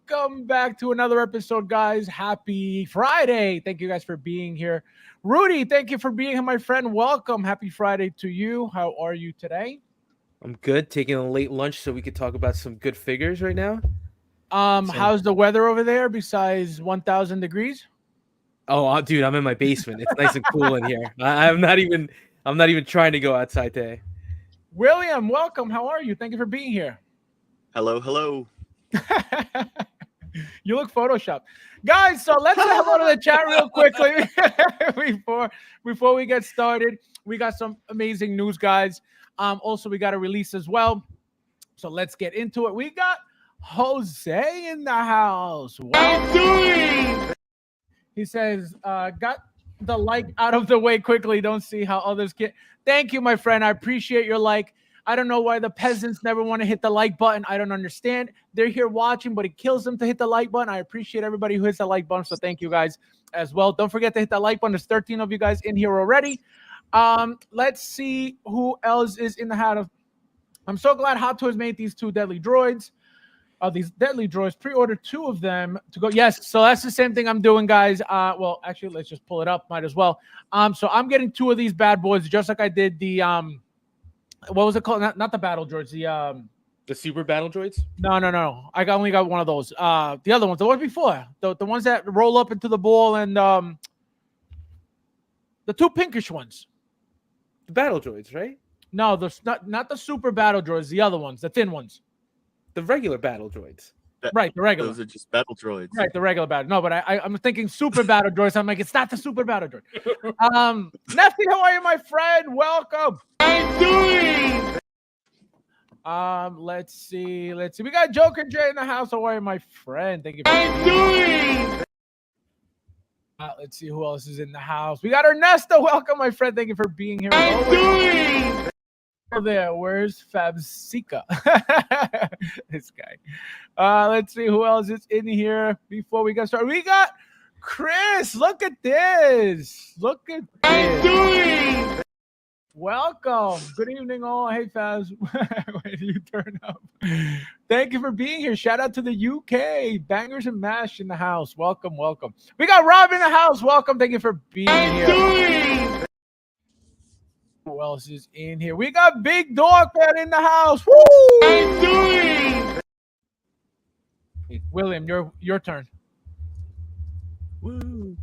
Welcome back to another episode, guys. Happy Friday. Thank you guys for being here. Rudy, thank you for being here, my friend. Welcome. Happy Friday to you. How are you today? I'm good. Taking a late lunch so we could talk about some good figures right now. How's the weather over there besides 1,000 degrees? Dude, I'm in my basement. It's nice and cool in here. I'm not even trying to go outside today. William, welcome. How are you? Thank you for being here. Hello, hello. You look photoshopped, guys. So let's say hello to the chat real quickly before we get started. We got some amazing news, guys. Also we got a release as well, so let's get into it. We got Jose in the house. Well, he says, got the like out of the way quickly. Don't see how others get. Thank you, my friend. I appreciate your like. I don't know why the peasants never want to hit the like button. I don't understand. They're here watching, but it kills them to hit the like button. I appreciate everybody who hits the like button. So thank you guys as well. Don't forget to hit the like button. There's 13 of you guys in here already. Let's see who else is in the hat of. I'm so glad Hot Toys made these two deadly droids. These deadly droids. Pre-ordered 2 of them to go. Yes, so that's the same thing I'm doing, guys. Well, actually, let's just pull it up. Might as well. So I'm getting 2 of these bad boys, just like I did the what was it called? Not the battle droids. The super battle droids? No. I only got one of those. The other ones, the ones before, the ones that roll up into the ball, and the 2 pinkish ones. The battle droids, right? No, not the super battle droids. The other ones, the thin ones. The regular battle droids. Right, the regular. Those are just battle droids. Right, the regular battle. No, but I'm thinking super battle droids. I'm like, it's not the super battle droid. Nefty, how are you, my friend? Welcome. Let's see. We got Joker J in the house. How are you, my friend? Thank you. Let's see who else is in the house. We got Ernesto. Welcome, my friend. Thank you for being here. Oh, there. Where's FabsFigures? This guy. Let's see who else is in here before we get started. We got Chris. Look at this. Welcome. Good evening, all. Hey, Fabs. When you turn up. Thank you for being here. Shout out to the UK. Bangers and Mash in the house. Welcome. We got Rob in the house. Welcome. Thank you for being here. Who else is in here? We got Big Dog Man in the house. Woo! William, your turn. Woo.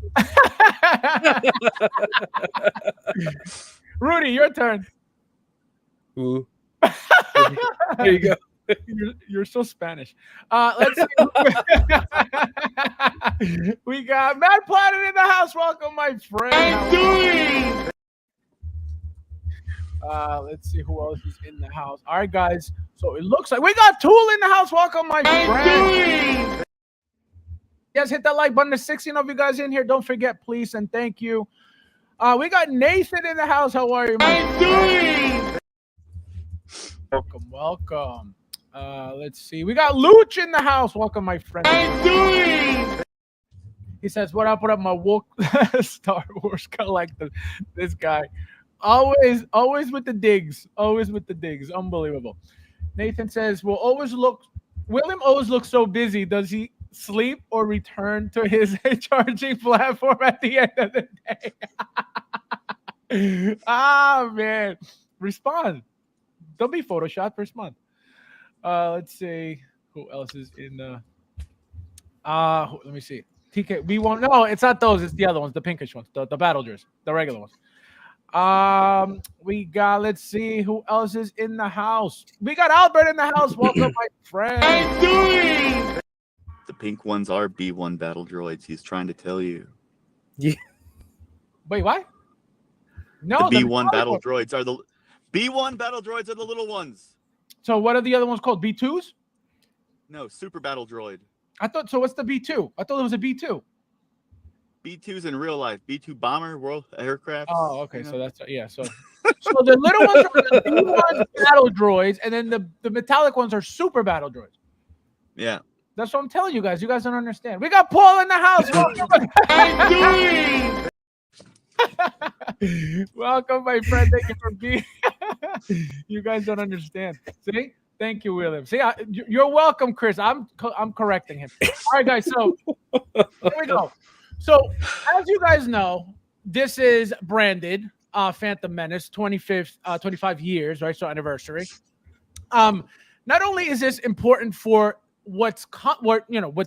Rudy, your turn. Ooh. There you go. You're so Spanish. Let's see. We got Mad Planet in the house. Welcome, my friend. Let's see who else is in the house. All right, guys. So it looks like we got Tool in the house. Welcome, my friend. Yes, hit that like button. There's 16 of you guys in here. Don't forget, please, and thank you. We got Nathan in the house. How are you, my friend? Welcome. Let's see. We got Luch in the house. Welcome, my friend. He says, "What up? My woke Star Wars collector." This guy. Always with the digs. Unbelievable. Nathan says, William always looks so busy. Does he sleep or return to his charging platform at the end of the day? Man. Respond. Don't be photoshopped. Respond. Let's see who else is in the let me see. TK. We won't. No, it's not those. It's the other ones, the pinkish ones, the battle droids, the regular ones. We got, let's see who else is in the house. We got Albert in the house. Welcome, my friend. The pink ones are B1 battle droids. He's trying to tell you. Yeah. Wait, what? No, the B1 battle droids are the little ones. So what are the other ones called? B2s? No, super battle droid. I thought so. What's the B2? I thought it was a B2. B2s in real life. B2 bomber, world aircraft. Oh, okay. You know? So that's So the little ones are the B1 battle droids, and then the metallic ones are super battle droids. Yeah. That's what I'm telling you guys. You guys don't understand. We got Paul in the house. Welcome, my friend. Thank you for being. You guys don't understand. See? Thank you, William. See, you're welcome, Chris. I'm correcting him. All right, guys. So here we go. So as you guys know, this is branded Phantom Menace 25 years, right? So anniversary. Not only is this important for what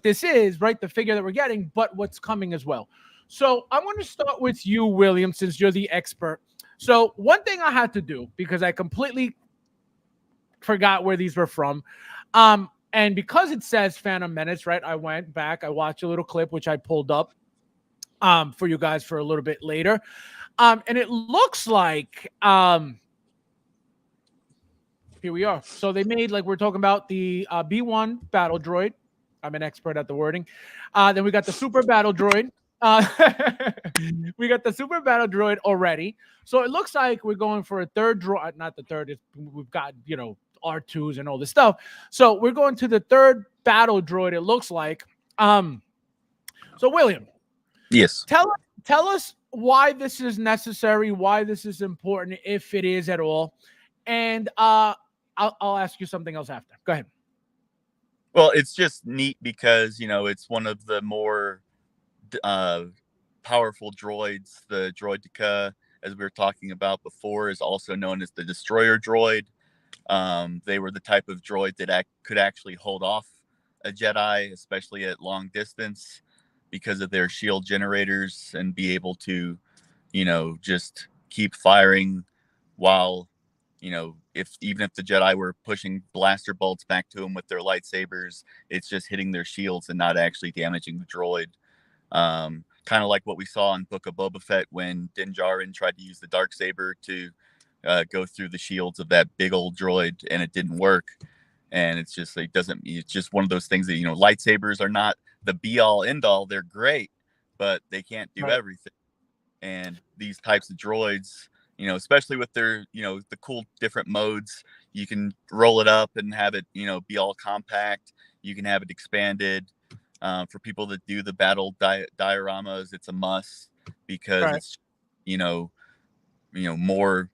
this is, right? The figure that we're getting, but what's coming as well. So I want to start with you, William, since you're the expert. So one thing I had to do, because I completely forgot where these were from. And because it says Phantom Menace, right? I went back, I watched a little clip, which I pulled up for you guys for a little bit later. And it looks like here we are. So they made, like we're talking about, the B1 battle droid. I'm an expert at the wording. Then we got the super battle droid. We got the super battle droid already. So it looks like we're going for a third droid. Not the third. We've got, R2s and all this stuff. So we're going to the third battle droid, it looks like. So William. Yes. Tell us why this is necessary, why this is important, if it is at all. And I'll ask you something else after. Go ahead. Well, it's just neat because, it's one of the more powerful droids. The Droideka, as we were talking about before, is also known as the destroyer droid. They were the type of droid that could actually hold off a Jedi, especially at long distance, because of their shield generators, and be able to, just keep firing while, even if the Jedi were pushing blaster bolts back to them with their lightsabers, it's just hitting their shields and not actually damaging the droid. Kind of like what we saw in Book of Boba Fett when Din Djarin tried to use the Darksaber to go through the shields of that big old droid, and it didn't work. And it's just it's just one of those things that, lightsabers are not the be all end all. They're great, but they can't do everything. And these types of droids, especially with their, the cool different modes, you can roll it up and have it, be all compact. You can have it expanded. For people that do the battle dioramas, it's a must, because it's, more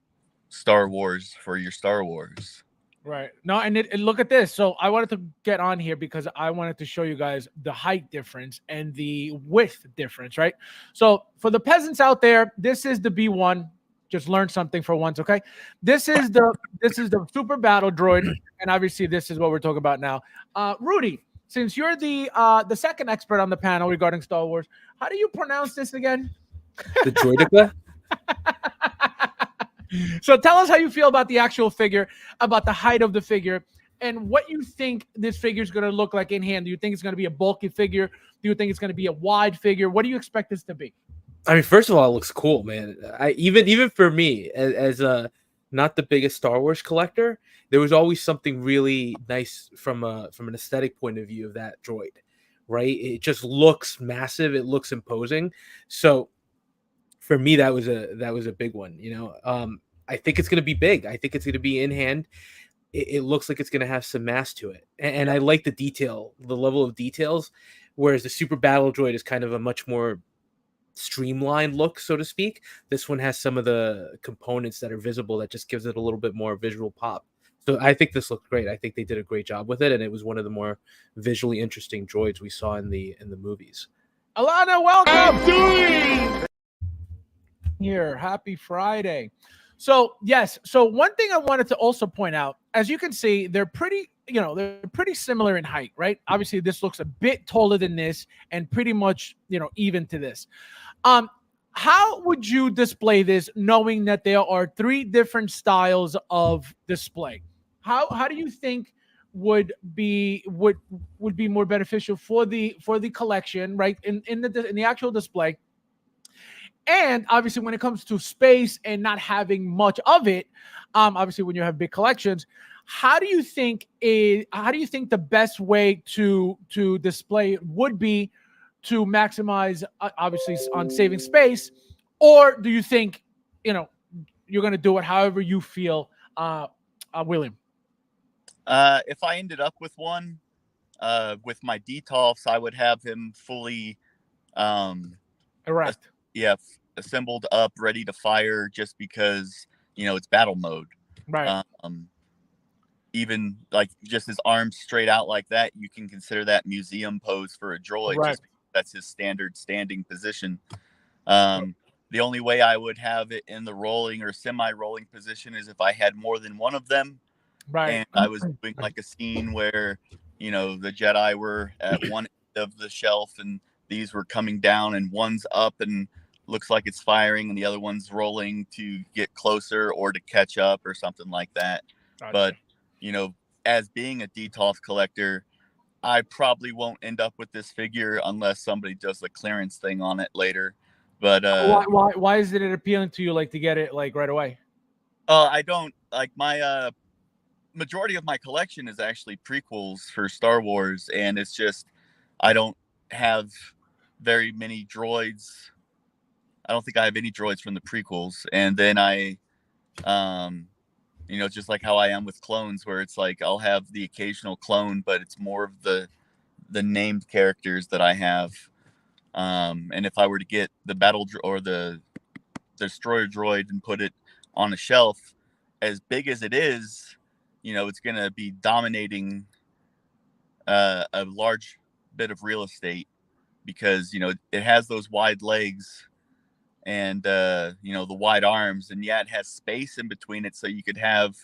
Star Wars for your Star Wars. Right. No, and look at this. So I wanted to get on here because I wanted to show you guys the height difference and the width difference, right? So for the peasants out there, this is the B1. Just learn something for once, okay? This is the super battle droid, and obviously this is what we're talking about now. Rudy, since you're the second expert on the panel regarding Star Wars, how do you pronounce this again? The Droideka? So tell us how you feel about the actual figure, about the height of the figure, and what you think this figure is going to look like in hand. Do you think it's going to be a bulky figure? Do you think it's going to be a wide figure? What do you expect this to be? I mean, first of all, it looks cool, man. Even for me, as a not the biggest Star Wars collector, there was always something really nice from an aesthetic point of view of that droid, right? It just looks massive. It looks imposing. So for me, that was a big one. I think it's going to be big. I think it's going to be in hand. It looks like it's going to have some mass to it, and I like the level of details. Whereas the Super Battle Droid is kind of a much more streamlined look, so to speak. This one has some of the components that are visible that just gives it a little bit more visual pop. So I think this looked great. I think they did a great job with it, and it was one of the more visually interesting droids we saw in the movies. Alana, welcome. Here, happy Friday. So yes, so one thing I wanted to also point out, as you can see, they're pretty similar in height, right? Obviously, this looks a bit taller than this, and pretty much, even to this. How would you display this, knowing that there are 3 different styles of display? How do you think would be more beneficial for the collection, right? In the actual display. And obviously, when it comes to space and not having much of it, obviously when you have big collections, how do you think the best way to display it would be to maximize, obviously, on saving space, or do you think you're going to do it however you feel, William? If I ended up with one, with my DTOFs, I would have him fully erect. Assembled up, ready to fire, just because it's battle mode. Right. even like just his arms straight out like that, you can consider that museum pose for a droid. Right. Just because that's his standard standing position. The only way I would have it in the rolling or semi-rolling position is if I had more than one of them, Right. and I was doing like a scene where, you know, the Jedi were at one end of the shelf and these were coming down, and one's up and looks like it's firing, and the other one's rolling to get closer or to catch up or something like that. Gotcha. But, you know, as being a DTOF collector, I probably won't end up with this figure unless somebody does the clearance thing on it later. But why is it appealing to you, like, to get it like right away? I don't like my majority of my collection is actually prequels for Star Wars, and it's just I don't have very many droids. I don't think I have any droids from the prequels, and then I you know, just like how I am with clones, where it's like I'll have the occasional clone, but it's more of the named characters that I have. And if I were to get the or the destroyer droid and put it on a shelf, as big as it is, you know, it's going to be dominating a large bit of real estate because, you know, it has those wide legs and, you know, the wide arms, and yeah, it has space in between it. So you could have,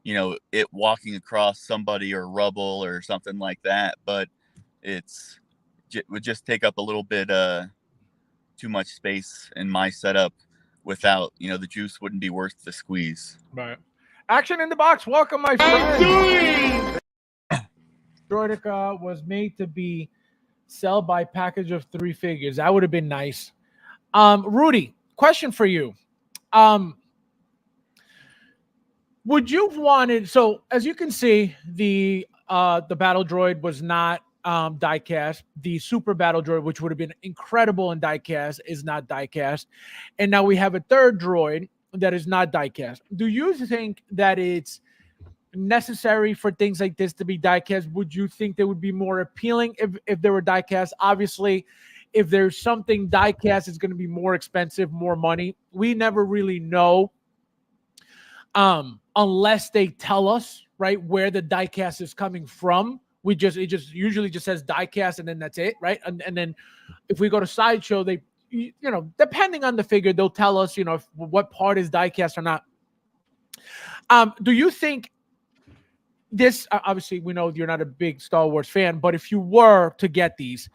you know, it walking across somebody or rubble or something like that. But it would just take up a little bit, too much space in my setup without, you know, the juice wouldn't be worth the squeeze. Right. Action in the box. Welcome, my friend. Droideka was made to be sell by package of 3 figures. That would have been nice. Rudy, question for you. Would you have wanted, so as you can see, the battle droid was not die-cast. The super battle droid, which would have been incredible in die-cast, is not die-cast. And now we have a third droid that is not die-cast. Do you think that it's necessary for things like this to be die-cast? Would you think they would be more appealing if they were die-cast? Obviously, if there's something die-cast, it's going to be more expensive, more money. We never really know unless they tell us, right, where the die-cast is coming from. It just usually just says die-cast and then that's it, right? And then if we go to Sideshow, they, you know, depending on the figure, they'll tell us, you know, what part is die-cast or not. Do you think this, obviously we know you're not a big Star Wars fan, but if you were to get these,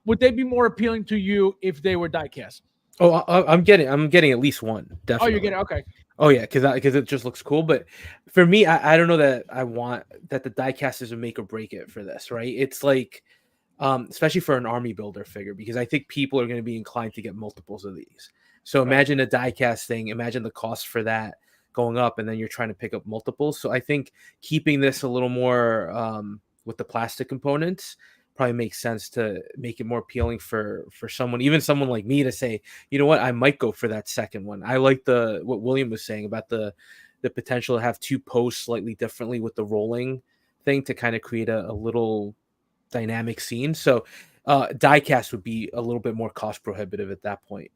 would they be more appealing to you if they were die-cast? Oh, I'm getting at least one. Definitely. Oh, you're getting, okay. Oh yeah, because it just looks cool. But for me, I don't know that I want that the die-cast is a make or break it for this, right? It's like, especially for an army builder figure, because I think people are going to be inclined to get multiples of these. So imagine a die-cast thing. Imagine the cost for that going up, and then you're trying to pick up multiples. So I think keeping this a little more with the plastic components probably makes sense to make it more appealing for someone, even someone like me, to say, you know what, I might go for that second one. I like what William was saying about the potential to have 2 posts slightly differently with the rolling thing to kind of create a little dynamic scene. So die-cast would be a little bit more cost prohibitive at that point.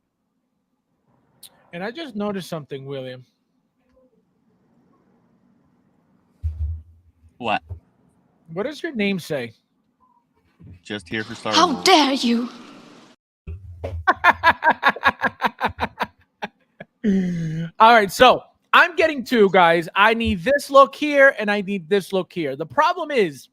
And I just noticed something, William. What does your name say? Just here for Star Wars. How dare you? All right, so I'm getting 2, guys. I need this look here and I need this look here. The problem is,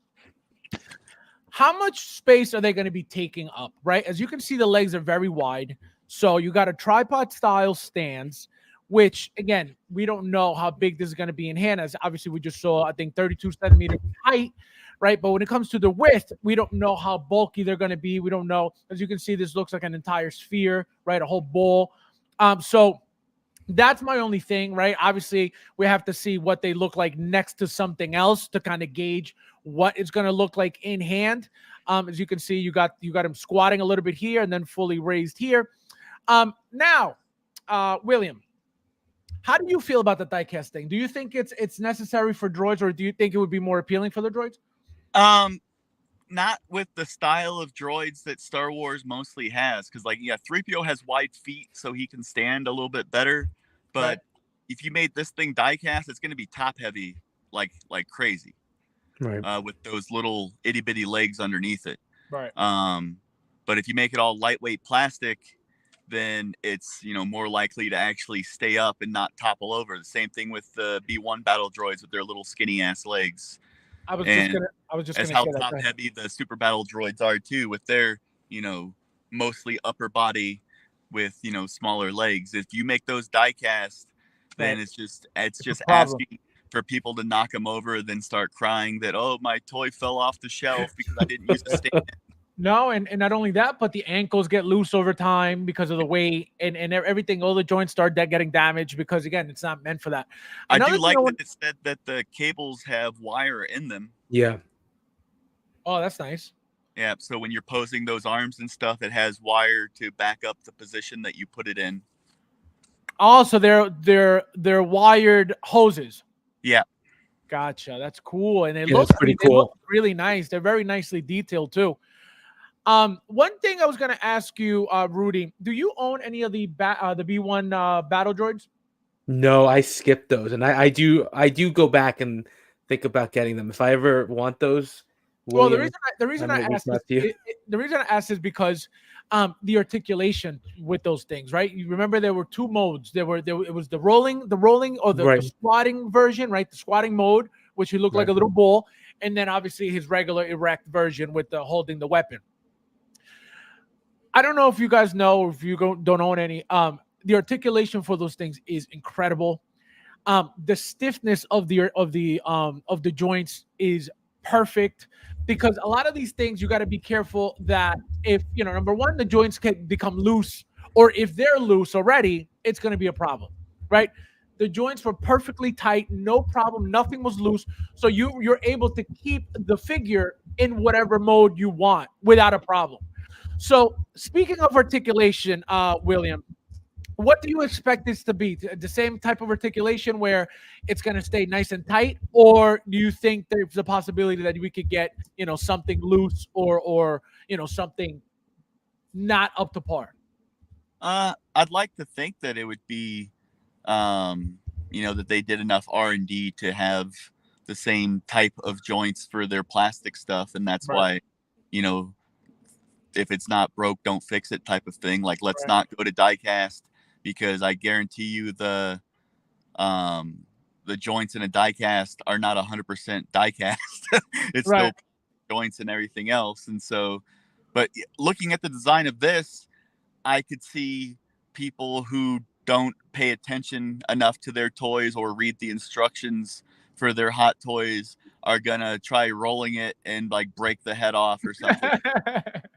how much space are they going to be taking up, right? As you can see, the legs are very wide. So you got a tripod style stance, which, again, we don't know how big this is going to be in hand. As obviously we just saw, I think 32 centimeters height, right? But when it comes to the width, we don't know how bulky they're going to be. We don't know. As you can see, this looks like an entire sphere, right? A whole bowl. So that's my only thing, right? Obviously, we have to see what they look like next to something else to kind of gauge what it's going to look like in hand. As you can see, you got him squatting a little bit here and then fully raised here. Now, William, how do you feel about the die-cast thing? Do you think it's necessary for droids, or do you think it would be more appealing for the droids? Not with the style of droids that Star Wars mostly has, because, like, yeah, 3PO has wide feet, so he can stand a little bit better. But if you made this thing die-cast, it's going to be top-heavy. like crazy, Right. with those little itty bitty legs underneath it. Right. But if you make it all lightweight plastic, then it's more likely to actually stay up and not topple over. The same thing with the B1 battle droids with their little skinny ass legs. I was And just that's gonna how say that. top heavy the super battle droids are too, with their mostly upper body with smaller legs. If you make those die cast, then Right. it's just problem. asking for people to knock them over, then start crying that, oh, my toy fell off the shelf because I didn't use a stand. No, and not only that, but the ankles get loose over time because of the weight and everything. All the joints start getting damaged because, again, it's not meant for that. I Another do thing like that it said that the cables have wire in them. Yeah. Oh, that's nice. Yeah, so when you're posing those arms and stuff, it has wire to back up the position that you put it in. Also, they're wired hoses. Yeah. Gotcha. That's cool, and Yeah, that's pretty they look cool. really nice. They're very nicely detailed too. One thing I was gonna ask you, Rudy, do you own any of the B1 battle droids? No, I skipped those, and I do go back and think about getting them if I ever want those. Well, William, the reason I might reach asked this, out to you. the reason I asked is because the articulation with those things, right? You remember there were two modes. It was the rolling or the Right. squatting version, right? The squatting mode, which he looked like a Right. little bull, and then obviously his regular erect version with the holding the weapon. I don't know if you guys know, or if you don't own any. The articulation for those things is incredible. The stiffness of the joints is perfect, because a lot of these things you got to be careful that if number one, the joints can become loose, or if they're loose already, it's going to be a problem, right? The joints were perfectly tight, no problem, nothing was loose, so you're able to keep the figure in whatever mode you want without a problem. So speaking of articulation, William, what do you expect this to be? The same type of articulation where it's going to stay nice and tight, or do you think there's a possibility that we could get something loose or something not up to par? I'd like to think that it would be, that they did enough R&D to have the same type of joints for their plastic stuff, and that's Right. why, if it's not broke, don't fix it type of thing. Like, let's Right. not go to die cast, because I guarantee you the joints in a die cast are not 100% die cast. It's Right. still joints and everything else. And so, but looking at the design of this, I could see people who don't pay attention enough to their toys or read the instructions for their hot toys are gonna try rolling it and like break the head off or something.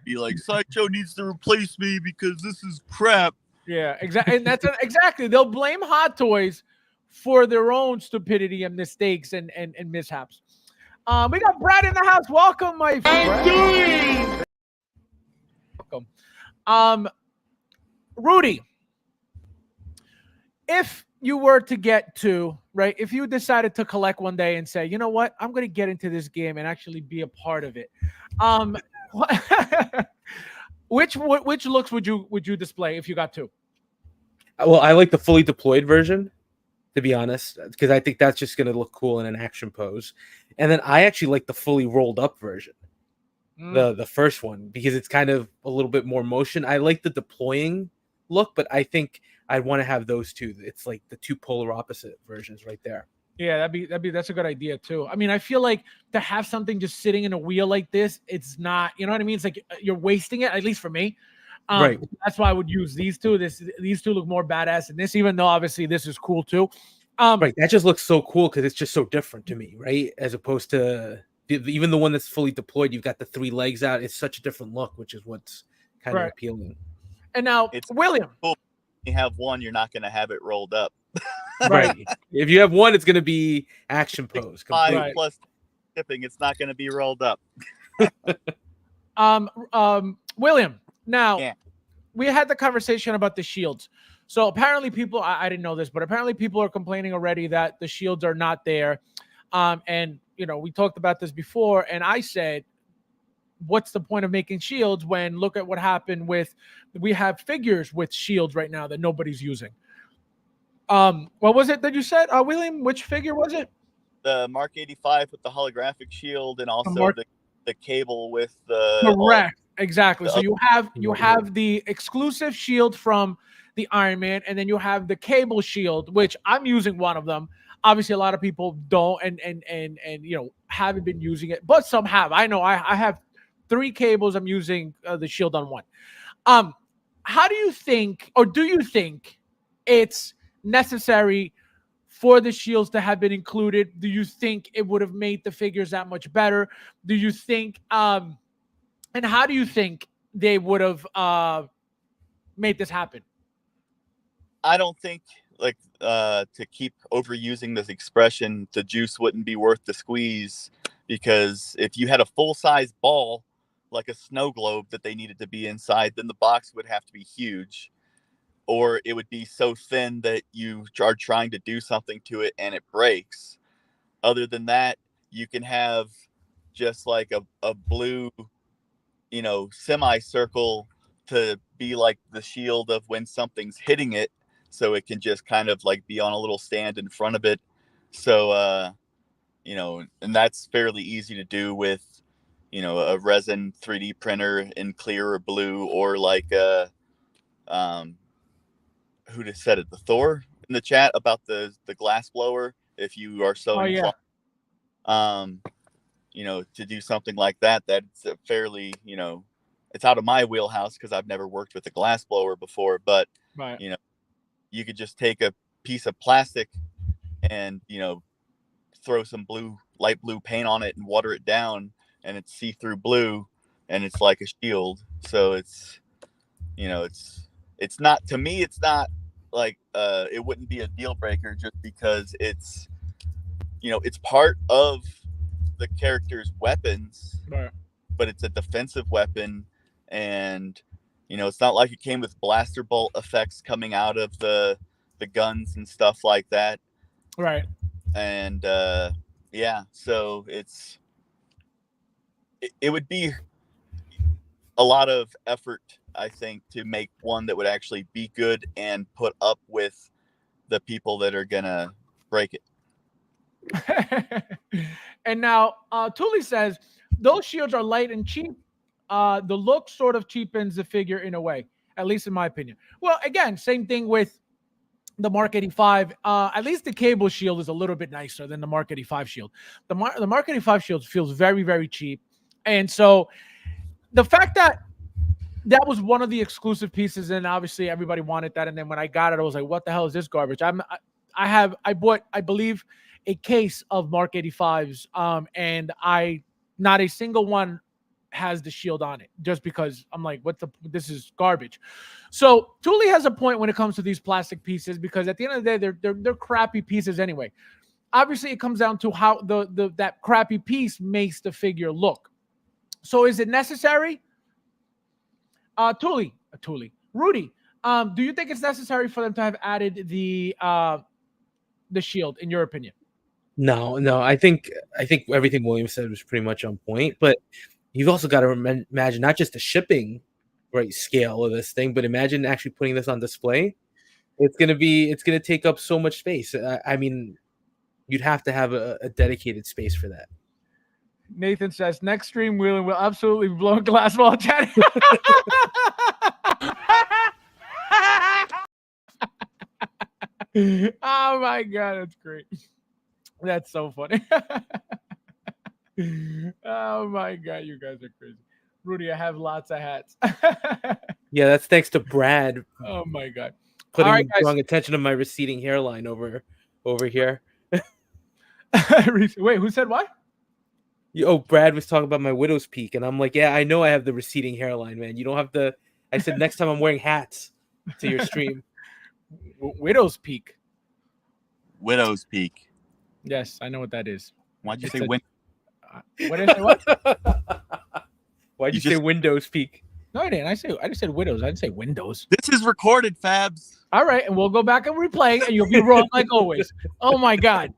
Be like, Sideshow needs to replace me because this is crap. Yeah, exactly. And that's exactly. They'll blame Hot Toys for their own stupidity and mistakes and mishaps. We got Brad in the house. Welcome, my friend. Welcome. Rudy, if you were to get to, right, if you decided to collect one day and say, you know what, I'm going to get into this game and actually be a part of it, which looks would you display if you got two? Well, I like the fully deployed version, to be honest, because I think that's just going to look cool in an action pose. And then I actually like the fully rolled up version, the first one, because it's kind of a little bit more motion. I like the deploying look, but I think I'd want to have those two. It's like the two polar opposite versions right there. Yeah, that's a good idea too. I mean, I feel like to have something just sitting in a wheel like this, it's not, you know what I mean? It's like you're wasting it, at least for me. Right. That's why I would use these two. These two look more badass than this, even though obviously this is cool too. Right. That just looks so cool because it's just so different to me, right? As opposed to even the one that's fully deployed, you've got the three legs out. It's such a different look, which is what's kind of appealing. And now, William, cool. You have one, you're not going to have it rolled up. Right. If you have one, it's going to be action pose. 5 plus shipping, it's not going to be rolled up. William, now we had the conversation about the shields. So apparently people, I didn't know this, but apparently people are complaining already that the shields are not there. And, we talked about this before, and I said, what's the point of making shields when look at what happened we have figures with shields right now that nobody's using. What was it that you said, William? Which figure was it? the Mark 85 with the holographic shield, and also Mark- the cable with the Correct. Exactly. So you have Yeah. the exclusive shield from the Iron Man, and then you have the cable shield, which I'm using one of them. Obviously, a lot of people don't and haven't been using it, but some have. I know I have 3 cables. I'm using the shield on one. How do you think, or do you think it's necessary for the shields to have been included? Do you think it would have made the figures that much better? Do you think and how do you think they would have made this happen? I don't think, like, to keep overusing this expression, the juice wouldn't be worth the squeeze, because if you had a full size ball like a snow globe that they needed to be inside, then the box would have to be huge, or it would be so thin that you are trying to do something to it and it breaks. Other than that, you can have just like a blue, semicircle to be like the shield of when something's hitting it, so it can just kind of like be on a little stand in front of it. So and that's fairly easy to do with a resin 3D printer in clear or blue, or like who just said it, the Thor in the chat about the glass blower, if you are so inclined to do something like that. That's a fairly, it's out of my wheelhouse because I've never worked with a glass blower before, but Right. You could just take a piece of plastic and throw some light blue paint on it and water it down, and it's see-through blue, and it's like a shield. So it's not, to me, it's not like it wouldn't be a deal breaker, just because it's it's part of the character's weapons, Right. but it's a defensive weapon, and it's not like it came with blaster bolt effects coming out of the guns and stuff like that. Right. And so it would be a lot of effort, I think, to make one that would actually be good and put up with the people that are gonna break it. And now Tully says those shields are light and cheap. The look sort of cheapens the figure in a way, at least in my opinion. Well, again, same thing with the Mark 85. At least the cable shield is a little bit nicer than the Mark 85 shield. The Mark 85 shield feels very, very cheap. And so the fact that was one of the exclusive pieces, and obviously everybody wanted that. And then when I got it, I was like, what the hell is this garbage? I bought, I believe, a case of Mark 85s, and not a single one has the shield on it, just because I'm like, this is garbage. So Thule has a point when it comes to these plastic pieces, because at the end of the day, they're crappy pieces anyway. Obviously, it comes down to how that crappy piece makes the figure look. So is it necessary? Thule, Rudy, do you think it's necessary for them to have added the shield, in your opinion? No. I think everything William said was pretty much on point, but you've also got to imagine not just the shipping scale of this thing, but imagine actually putting this on display. It's gonna take up so much space. I mean, you'd have to have a dedicated space for that. Nathan says next stream Wheeling will absolutely blow glass ball chat. Oh my god, that's great. That's so funny. Oh my god, you guys are crazy. Rudy, I have lots of hats. Yeah, that's thanks to Brad. Oh my god. Putting strong attention to my receding hairline over here. Wait, who said what? Brad was talking about my widow's peak, and I'm like, yeah, I know I have the receding hairline, man. You don't have to. I said next time I'm wearing hats to your stream. Widow's peak. Widow's peak. Yes, I know what that is. Why'd you say win? What is it? What? Why'd you say Windows peak? No, I didn't. I just said Widows. I didn't say Windows. This is recorded, Fabs. All right, and we'll go back and replay, and you'll be wrong like always. Oh my god,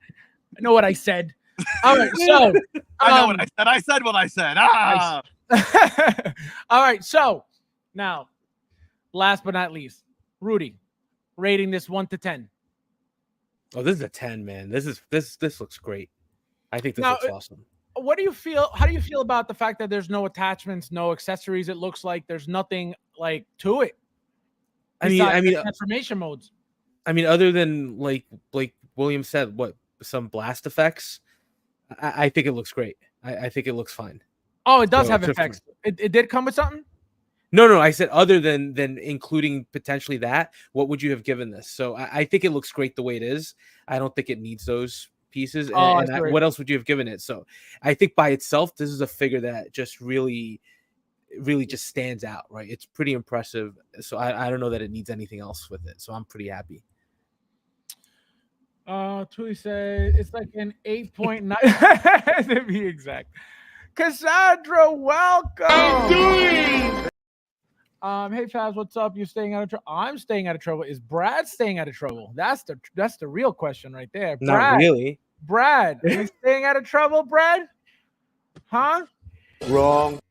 I know what I said. All right, so I know what I said. I said what I said. Ah. All right, so now, last but not least, Rudy, rating this 1 to 10. Oh, this is a 10, man. This looks great. I think this Now, looks awesome. what do you feel? How do you feel about the fact that there's no attachments, no accessories? It looks like there's nothing like to it I mean, besides the transformation modes. other than like William said, what some blast effects, I think it looks great. I think it looks fine. Oh, it does So, have effects. It did come with something. No, I said other than including potentially that. What would you have given this? So I think it looks great the way it is. I don't think it needs those pieces. Oh, And what else would you have given it? So I think by itself, this is a figure that just really just stands out, right? It's pretty impressive. So I don't know that it needs anything else with it. So I'm pretty happy. Tuli says it's like an 8.9 to be exact. Cassandra, welcome. Hey Fabs, what's up? You staying out of trouble? I'm staying out of trouble. Is Brad staying out of trouble? That's the real question right there. Not Brad, really. Brad, are you staying out of trouble, Brad? Huh? Wrong.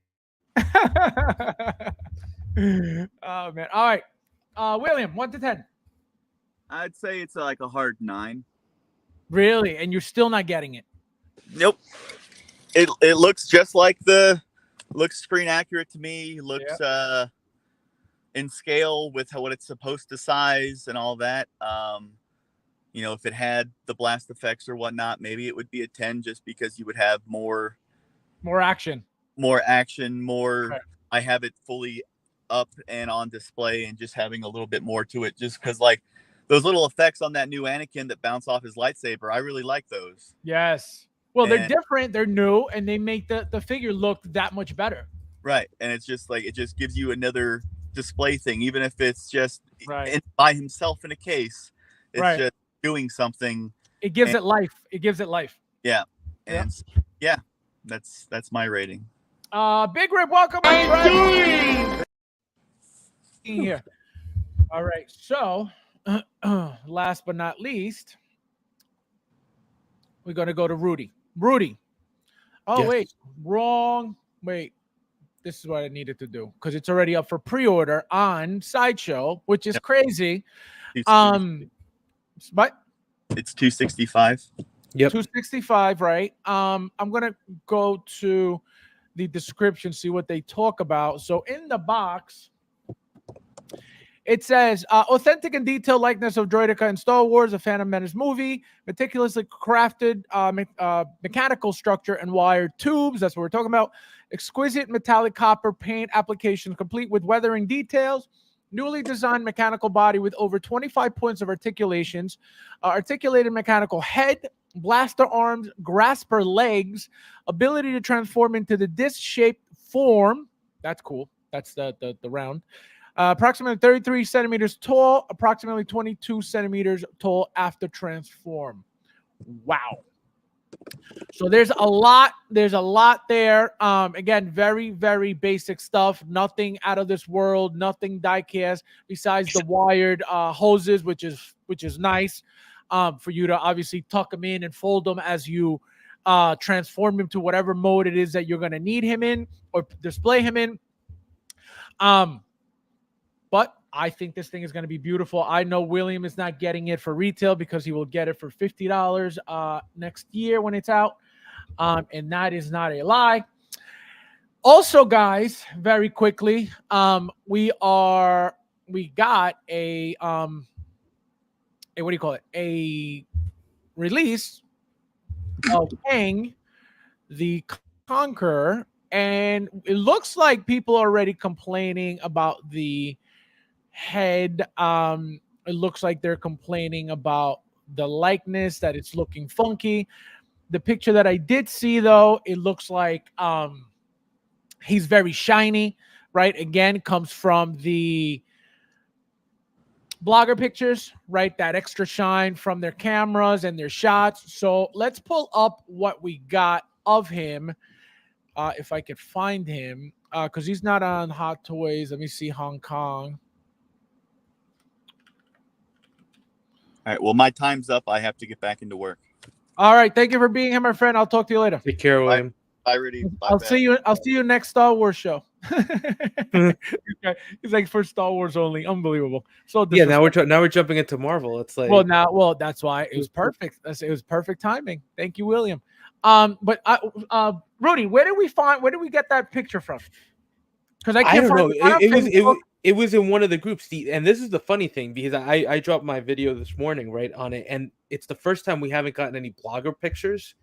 Oh man. All right. William, 1 to 10. I'd say it's like a hard 9. Really? And you're still not getting it? Nope. It looks just like looks screen accurate to me. Looks in scale with what it's supposed to size and all that. If it had the blast effects or whatnot, maybe it would be a 10 just because you would have more action. Right. I have it fully up and on display and just having a little bit more to it just because like those little effects on that new Anakin that bounce off his lightsaber, I really like those. Yes. Well, they're different, they're new, and they make the figure look that much better. Right. And it's just like, it just gives you another display thing, even if it's just by himself in a case. It's just doing something. It gives it life. It gives it life. Yeah. And that's my rating. Big Rip, welcome. Here. All right. So, last but not least, we're going to go to Rudy. Rudy. Oh, yes. Wait. Wrong. Wait. This is what I needed to do because it's already up for pre-order on Sideshow, which is crazy. But it's $265. Yep. $265, right? I'm gonna go to the description, see what they talk about. So in the box, it says authentic and detailed likeness of Droideka in Star Wars, a Phantom Menace movie, meticulously crafted mechanical structure and wired tubes. That's what we're talking about. Exquisite metallic copper paint application complete with weathering details. Newly designed mechanical body with over 25 points of articulations. Articulated mechanical head, blaster arms, grasper legs, ability to transform into the disc-shaped form. That's cool. That's the round. Approximately 33 centimeters tall, approximately 22 centimeters tall after transform. Wow. So there's a lot there. Again, very, very basic stuff. Nothing out of this world, nothing die-cast besides the wired hoses, which is nice for you to obviously tuck them in and fold them as you transform him to whatever mode it is that you're going to need him in or display him in. But I think this thing is going to be beautiful. I know William is not getting it for retail because he will get it for $50 next year when it's out. And that is not a lie. Also, guys, very quickly, we got a what do you call it? A release of Kang the Conqueror, and it looks like people are already complaining about the head. It looks like they're complaining about the likeness, that it's looking funky. The picture that I did see, though, it looks like he's very shiny, right? Again, comes from the blogger pictures, right? That extra shine from their cameras and their shots. So let's pull up what we got of him, if I could find him, because he's not on Hot Toys. Let me see, Hong Kong. All right. Well, my time's up. I have to get back into work. All right. Thank you for being here, my friend. I'll talk to you later. Take care, William. Bye, Rudy. Bye, I'll see you next Star Wars show. It's like for Star Wars only. Unbelievable. So yeah, now we're jumping into Marvel. It's like well, that's why it was perfect. It was perfect timing. Thank you, William. But Rudy, where did we get that picture from? Because I I can't don't find know. it. Not on Facebook. It was in one of the groups. And this is the funny thing, because I dropped my video this morning, right, on it, and it's the first time we haven't gotten any blogger pictures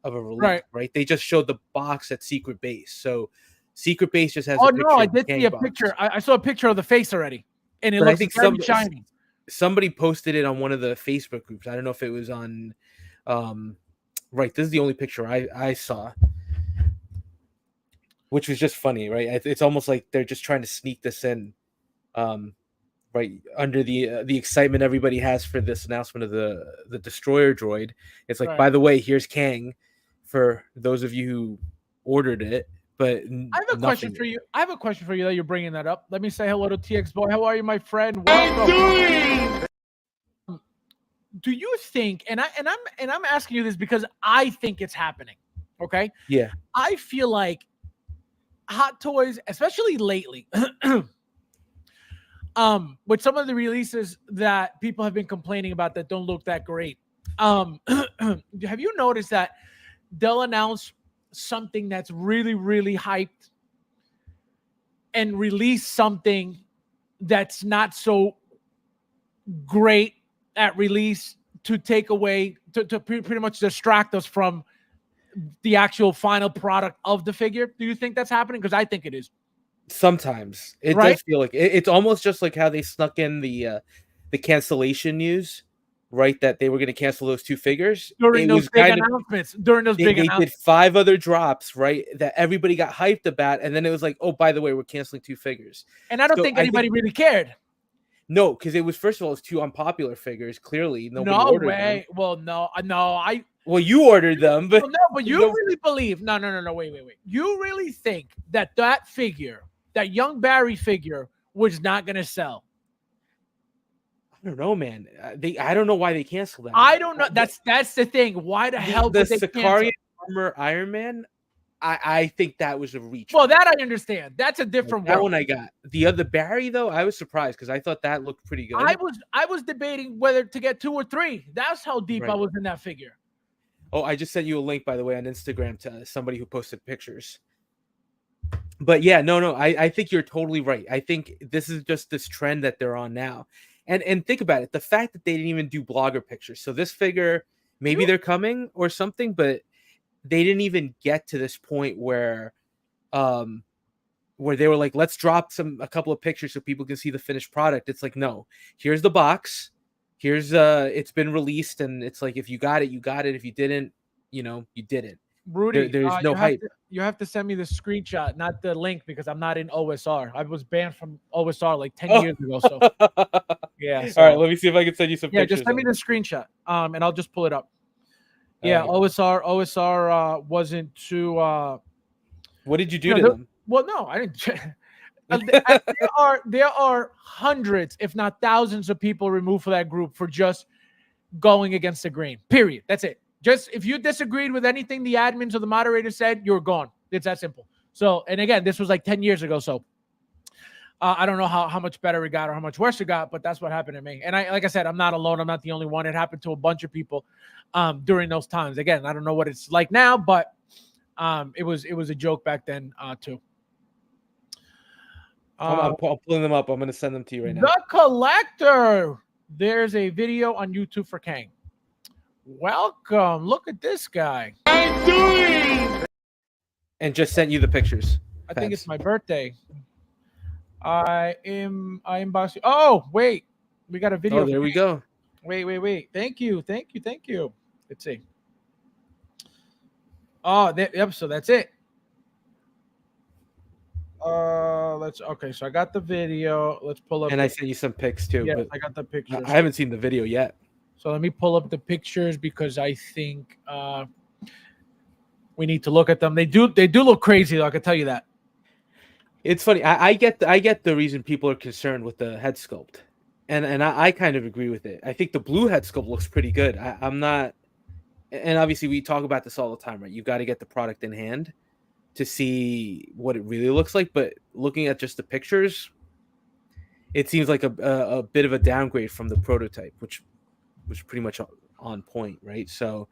of a release, right? They just showed the box at Secret Base. So Secret Base just has a picture. Oh no, I of the did see a box. picture. I saw a picture of the face already, and it But I looks think very shiny. somebody posted it on one of the Facebook groups. I don't know if it was on right. This is the only picture I saw, which was just funny, right? It's almost like they're just trying to sneak this in, right under the excitement everybody has for this announcement of the destroyer droid. It's like, by the way, here's Kang for those of you who ordered it. But I have a question for you. I have a question for you that you're bringing that up. Let me say hello to TX Boy. How are you, my friend? Welcome. Do you think? And I'm asking you this because I think it's happening. Okay. Yeah. I feel like Hot Toys, especially lately, with some of the releases that people have been complaining about that don't look that great. Have you noticed that they'll announce something that's really, really hyped and release something that's not so great at release to take away, to pretty much distract us from the actual final product of the figure? Do you think that's happening? Because I think it is. Sometimes it does feel like it's almost just like how they snuck in the cancellation news, right? That they were going to cancel those 2 figures during those big announcements. They did 5 other drops, right? That everybody got hyped about, and then it was like, oh, by the way, we're canceling 2 figures. And I don't think anybody really cared. No, because it was, first of all, it's 2 unpopular figures. Clearly, nobody ordered them. Well, no. Well, you ordered them, but but you really believe? No. Wait. You really think that figure, that young Barry figure, was not going to sell? I don't know, man. I don't know why they canceled that. I don't know. That's the thing. Why the hell did they Sicarian armor Iron Man? I think that was a reach. Well, that I understand. That's a different one. That one I got. The other Barry, though, I was surprised because I thought that looked pretty good. I was debating whether to get 2 or 3. That's how deep I was in that figure. Oh, I just sent you a link, by the way, on Instagram to somebody who posted pictures. But yeah, no, I think you're totally right. I think this is just this trend that they're on now. And think about it. The fact that they didn't even do blogger pictures. So this figure, maybe they're coming or something, but they didn't even get to this point where they were like, let's drop a couple of pictures so people can see the finished product. It's like, no, here's the box. Here's it's been released, and it's like, if you got it, you got it. If you didn't, you didn't. Rudy, there's no hype. You have to send me the screenshot, not the link, because I'm not in OSR. I was banned from OSR like 10 years ago. So yeah. All right, let me see if I can send you some pictures. Yeah, just send me the screenshot, and I'll just pull it up. Yeah, OSR wasn't too. What did you do to them? Well, no, I didn't. There are hundreds, if not thousands, of people removed from that group for just going against the grain. Period. That's it. Just if you disagreed with anything the admins or the moderators said, you're gone. It's that simple. So, and again, this was like 10 years ago. So I don't know how much better it got or how much worse it got, but that's what happened to me. And like I said, I'm not alone. I'm not the only one. It happened to a bunch of people during those times. Again, I don't know what it's like now, but it was a joke back then too. I'm pulling them up. I'm going to send them to you right now. The Collector. There's a video on YouTube for Kang. Welcome. Look at this guy. I'm doing. And just sent you the pictures. I think it's my birthday. I am boxing. Oh, wait. We got a video. Oh, there we go. Wait. Thank you. Let's see. Oh, yep. So that's it. Okay. So I got the video. Let's pull up. And I sent you some pics too. Yeah, but I got the pictures. I haven't seen the video yet. So let me pull up the pictures because I think we need to look at them. They do look crazy though. I can tell you that. It's funny. I get the reason people are concerned with the head sculpt, and I kind of agree with it. I think the blue head sculpt looks pretty good. I'm not, and obviously we talk about this all the time, right? You've got to get the product in hand to see what it really looks like. But looking at just the pictures, it seems like a bit of a downgrade from the prototype, which was pretty much on point, right? So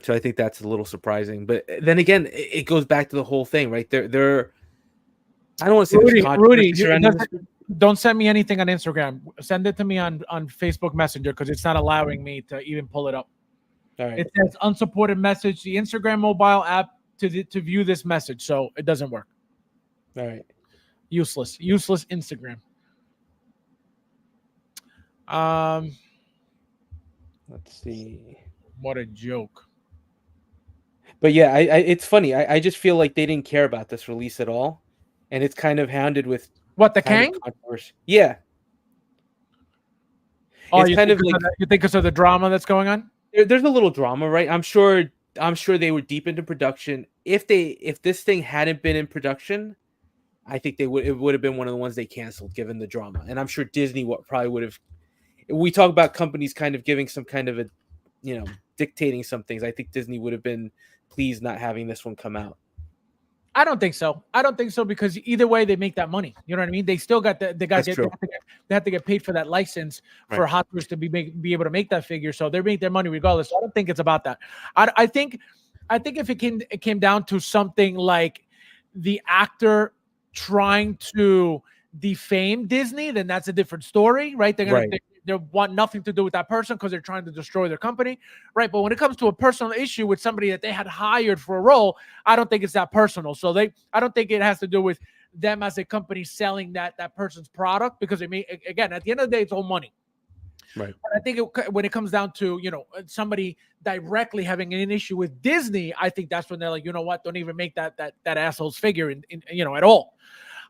So I think that's a little surprising. But then again, it goes back to the whole thing, right? They're I don't want to say there's Rudy, controversy surrounding this. don't send me anything on Instagram. Send it to me on Facebook Messenger because it's not allowing me to even pull it up. All right. It says unsupported message. The Instagram mobile app to view this message, so it doesn't work. All right. Useless Instagram. Let's see. What a joke. But yeah, it's funny. I just feel like they didn't care about this release at all, and it's kind of hounded with what the Kang? Controversy. Yeah. Oh, it's kind of like you think because of the drama that's going on. There's a little drama, right? I'm sure they were deep into production. If this thing hadn't been in production, I think it would have been one of the ones they canceled, given the drama. And I'm sure Disney probably would have. We talk about companies kind of giving some kind of a, dictating some things. I think Disney would have been pleased not having this one come out. I don't think so. Because either way they make that money. You know what I mean? They still got they have to get paid for that license for Hot Toys to be able to make that figure. So they make their money regardless. So I don't think it's about that. I think if it came down to something like the actor trying to defame Disney, then that's a different story, right? They want nothing to do with that person because they're trying to destroy their company, right? But when it comes to a personal issue with somebody that they had hired for a role, I don't think it's that personal. So I don't think it has to do with them as a company selling that person's product, because again, at the end of the day, it's all money. Right. But I think when it comes down to, somebody directly having an issue with Disney, I think that's when they're like, you know what, don't even make that asshole's figure in at all.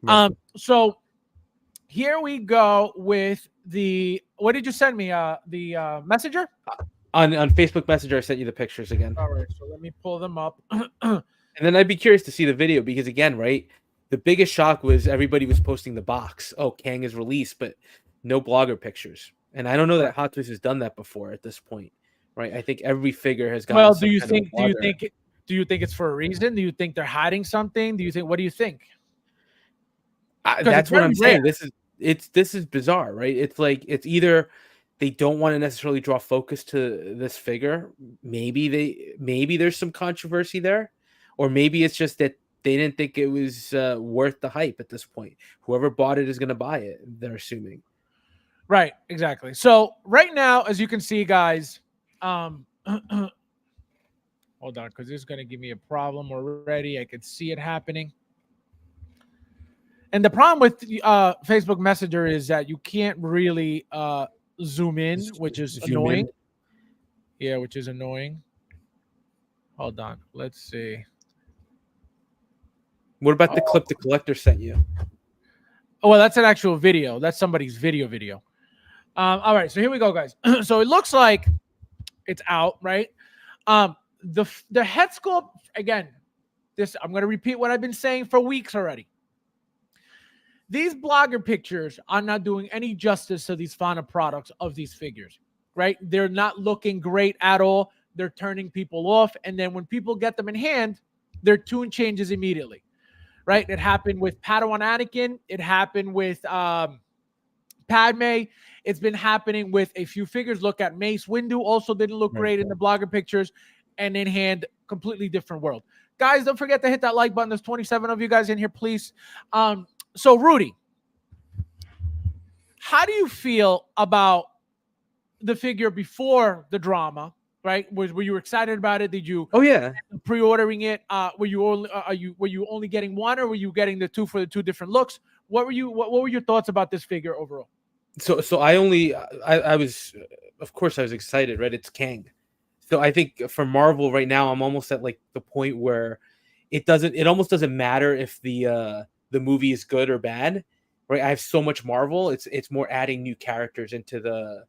Right. So here we go with what did you send me? The Messenger? On Facebook Messenger, I sent you the pictures again. All right, so let me pull them up. And then I'd be curious to see the video, because again, right, the biggest shock was everybody was posting the box. Oh, Kang is released, but no blogger pictures. And I don't know that Hot Toys has done that before at this point, right? I think every figure has got. Well, do you think it's for a reason? Do you think they're hiding something? What do you think? That's what I'm saying. This is bizarre, right? It's like it's either they don't want to necessarily draw focus to this figure. Maybe there's some controversy there, or maybe it's just that they didn't think it was worth the hype at this point. Whoever bought it is going to buy it, they're assuming. Right, exactly. So right now, as you can see, guys, hold on, because this is going to give me a problem already. I could see it happening. And the problem with Facebook Messenger is that you can't really zoom in, which is annoying. Yeah, which is annoying. Hold on. Let's see. What about the clip the collector sent you? Oh, well, that's an actual video. That's somebody's video. All right, so here we go, guys. So it looks like it's out, right? The head sculpt, again, I'm going to repeat what I've been saying for weeks already. These blogger pictures are not doing any justice to these final products of these figures, right? They're not looking great at all. They're turning people off. And then when people get them in hand, their tune changes immediately, right? It happened with Padawan Anakin. It happened with Padme. It's been happening with a few figures. Look at Mace Windu. Also didn't look great in the blogger pictures. And in hand, completely different world. Guys, don't forget to hit that like button. There's 27 of you guys in here, please. So, Rudy, how do you feel about the figure before the drama? Right? Were you excited about it? Did you? Oh yeah. Pre-ordering it? Were you only getting one, or were you getting the two for the two different looks? What were your thoughts about this figure overall? So I was, of course I was excited, right? It's Kang. So I think for Marvel right now, I'm almost at like the point where it almost doesn't matter if the movie is good or bad, right? I have so much Marvel. It's more adding new characters into the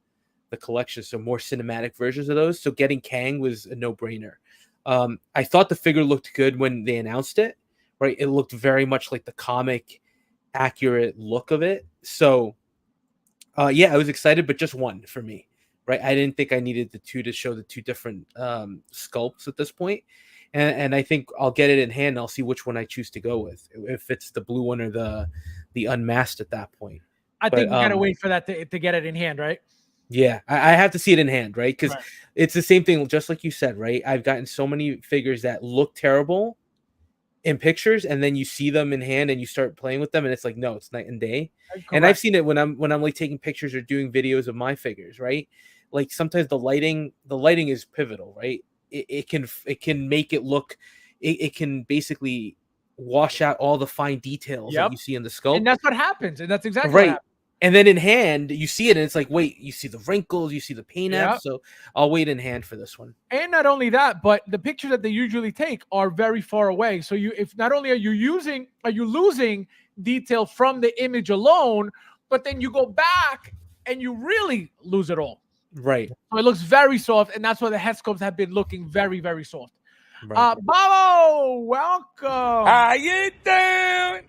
collection, so more cinematic versions of those. So getting Kang was a no-brainer. I thought the figure looked good when they announced it, right? It looked very much like the comic accurate look of it. So yeah, I was excited, but just one for me, right? I didn't think I needed the two to show the two different sculpts at this point. And I think I'll get it in hand. I'll see which one I choose to go with, if it's the blue one or the, unmasked at that point. I think you gotta wait for that to get it in hand, right? Yeah, I have to see it in hand, right? Because Right. it's the same thing, just like you said, right? I've gotten so many figures that look terrible in pictures, and then you see them in hand and you start playing with them, and it's like, no, it's night and day. And I've Correct. seen it when I'm like taking pictures or doing videos of my figures, right? Like sometimes the lighting is pivotal, right? It can make it look, it can basically wash out all the fine details that Yep. you see in the And sculpt. that's what happens. And that's exactly what Right. happens. And then in hand, you see it, and it's like, wait, you see the wrinkles, you see the paint Yeah. apps. So I'll wait in hand for this one. And not only that, but the pictures that they usually take are very far away. So if not only are you losing detail from the image alone, but then you go back and you really lose it all. Right. So it looks very soft, and that's why the head sculpts have been looking very, very soft. Right. Babo, welcome. How you doing?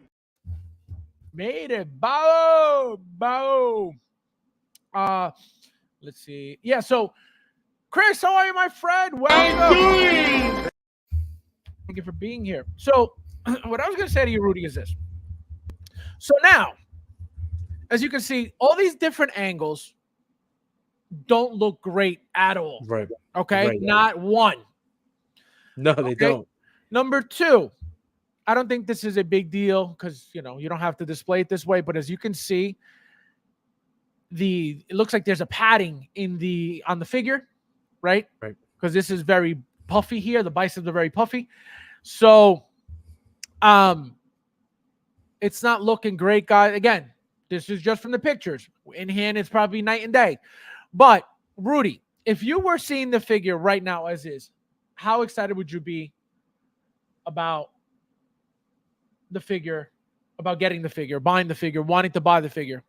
Made it, Babo. Let's see. Yeah, so Chris, how are you, my friend? Welcome. Thank you for being here. So, what I was going to say to you, Rudy, is this. So now, as you can see, all these different angles don't look great at all. Right. Okay? Right. Not one. No, they don't. Number two, I don't think this is a big deal because, you don't have to display it this way. But as you can see, it looks like there's a padding on the figure, right? Right. Because this is very puffy here. The biceps are very puffy. So, it's not looking great, guys. Again, this is just from the pictures. In hand, it's probably night and day. But Rudy, if you were seeing the figure right now as is, how excited would you be about the figure, about getting the figure, buying the figure, wanting to buy the figure?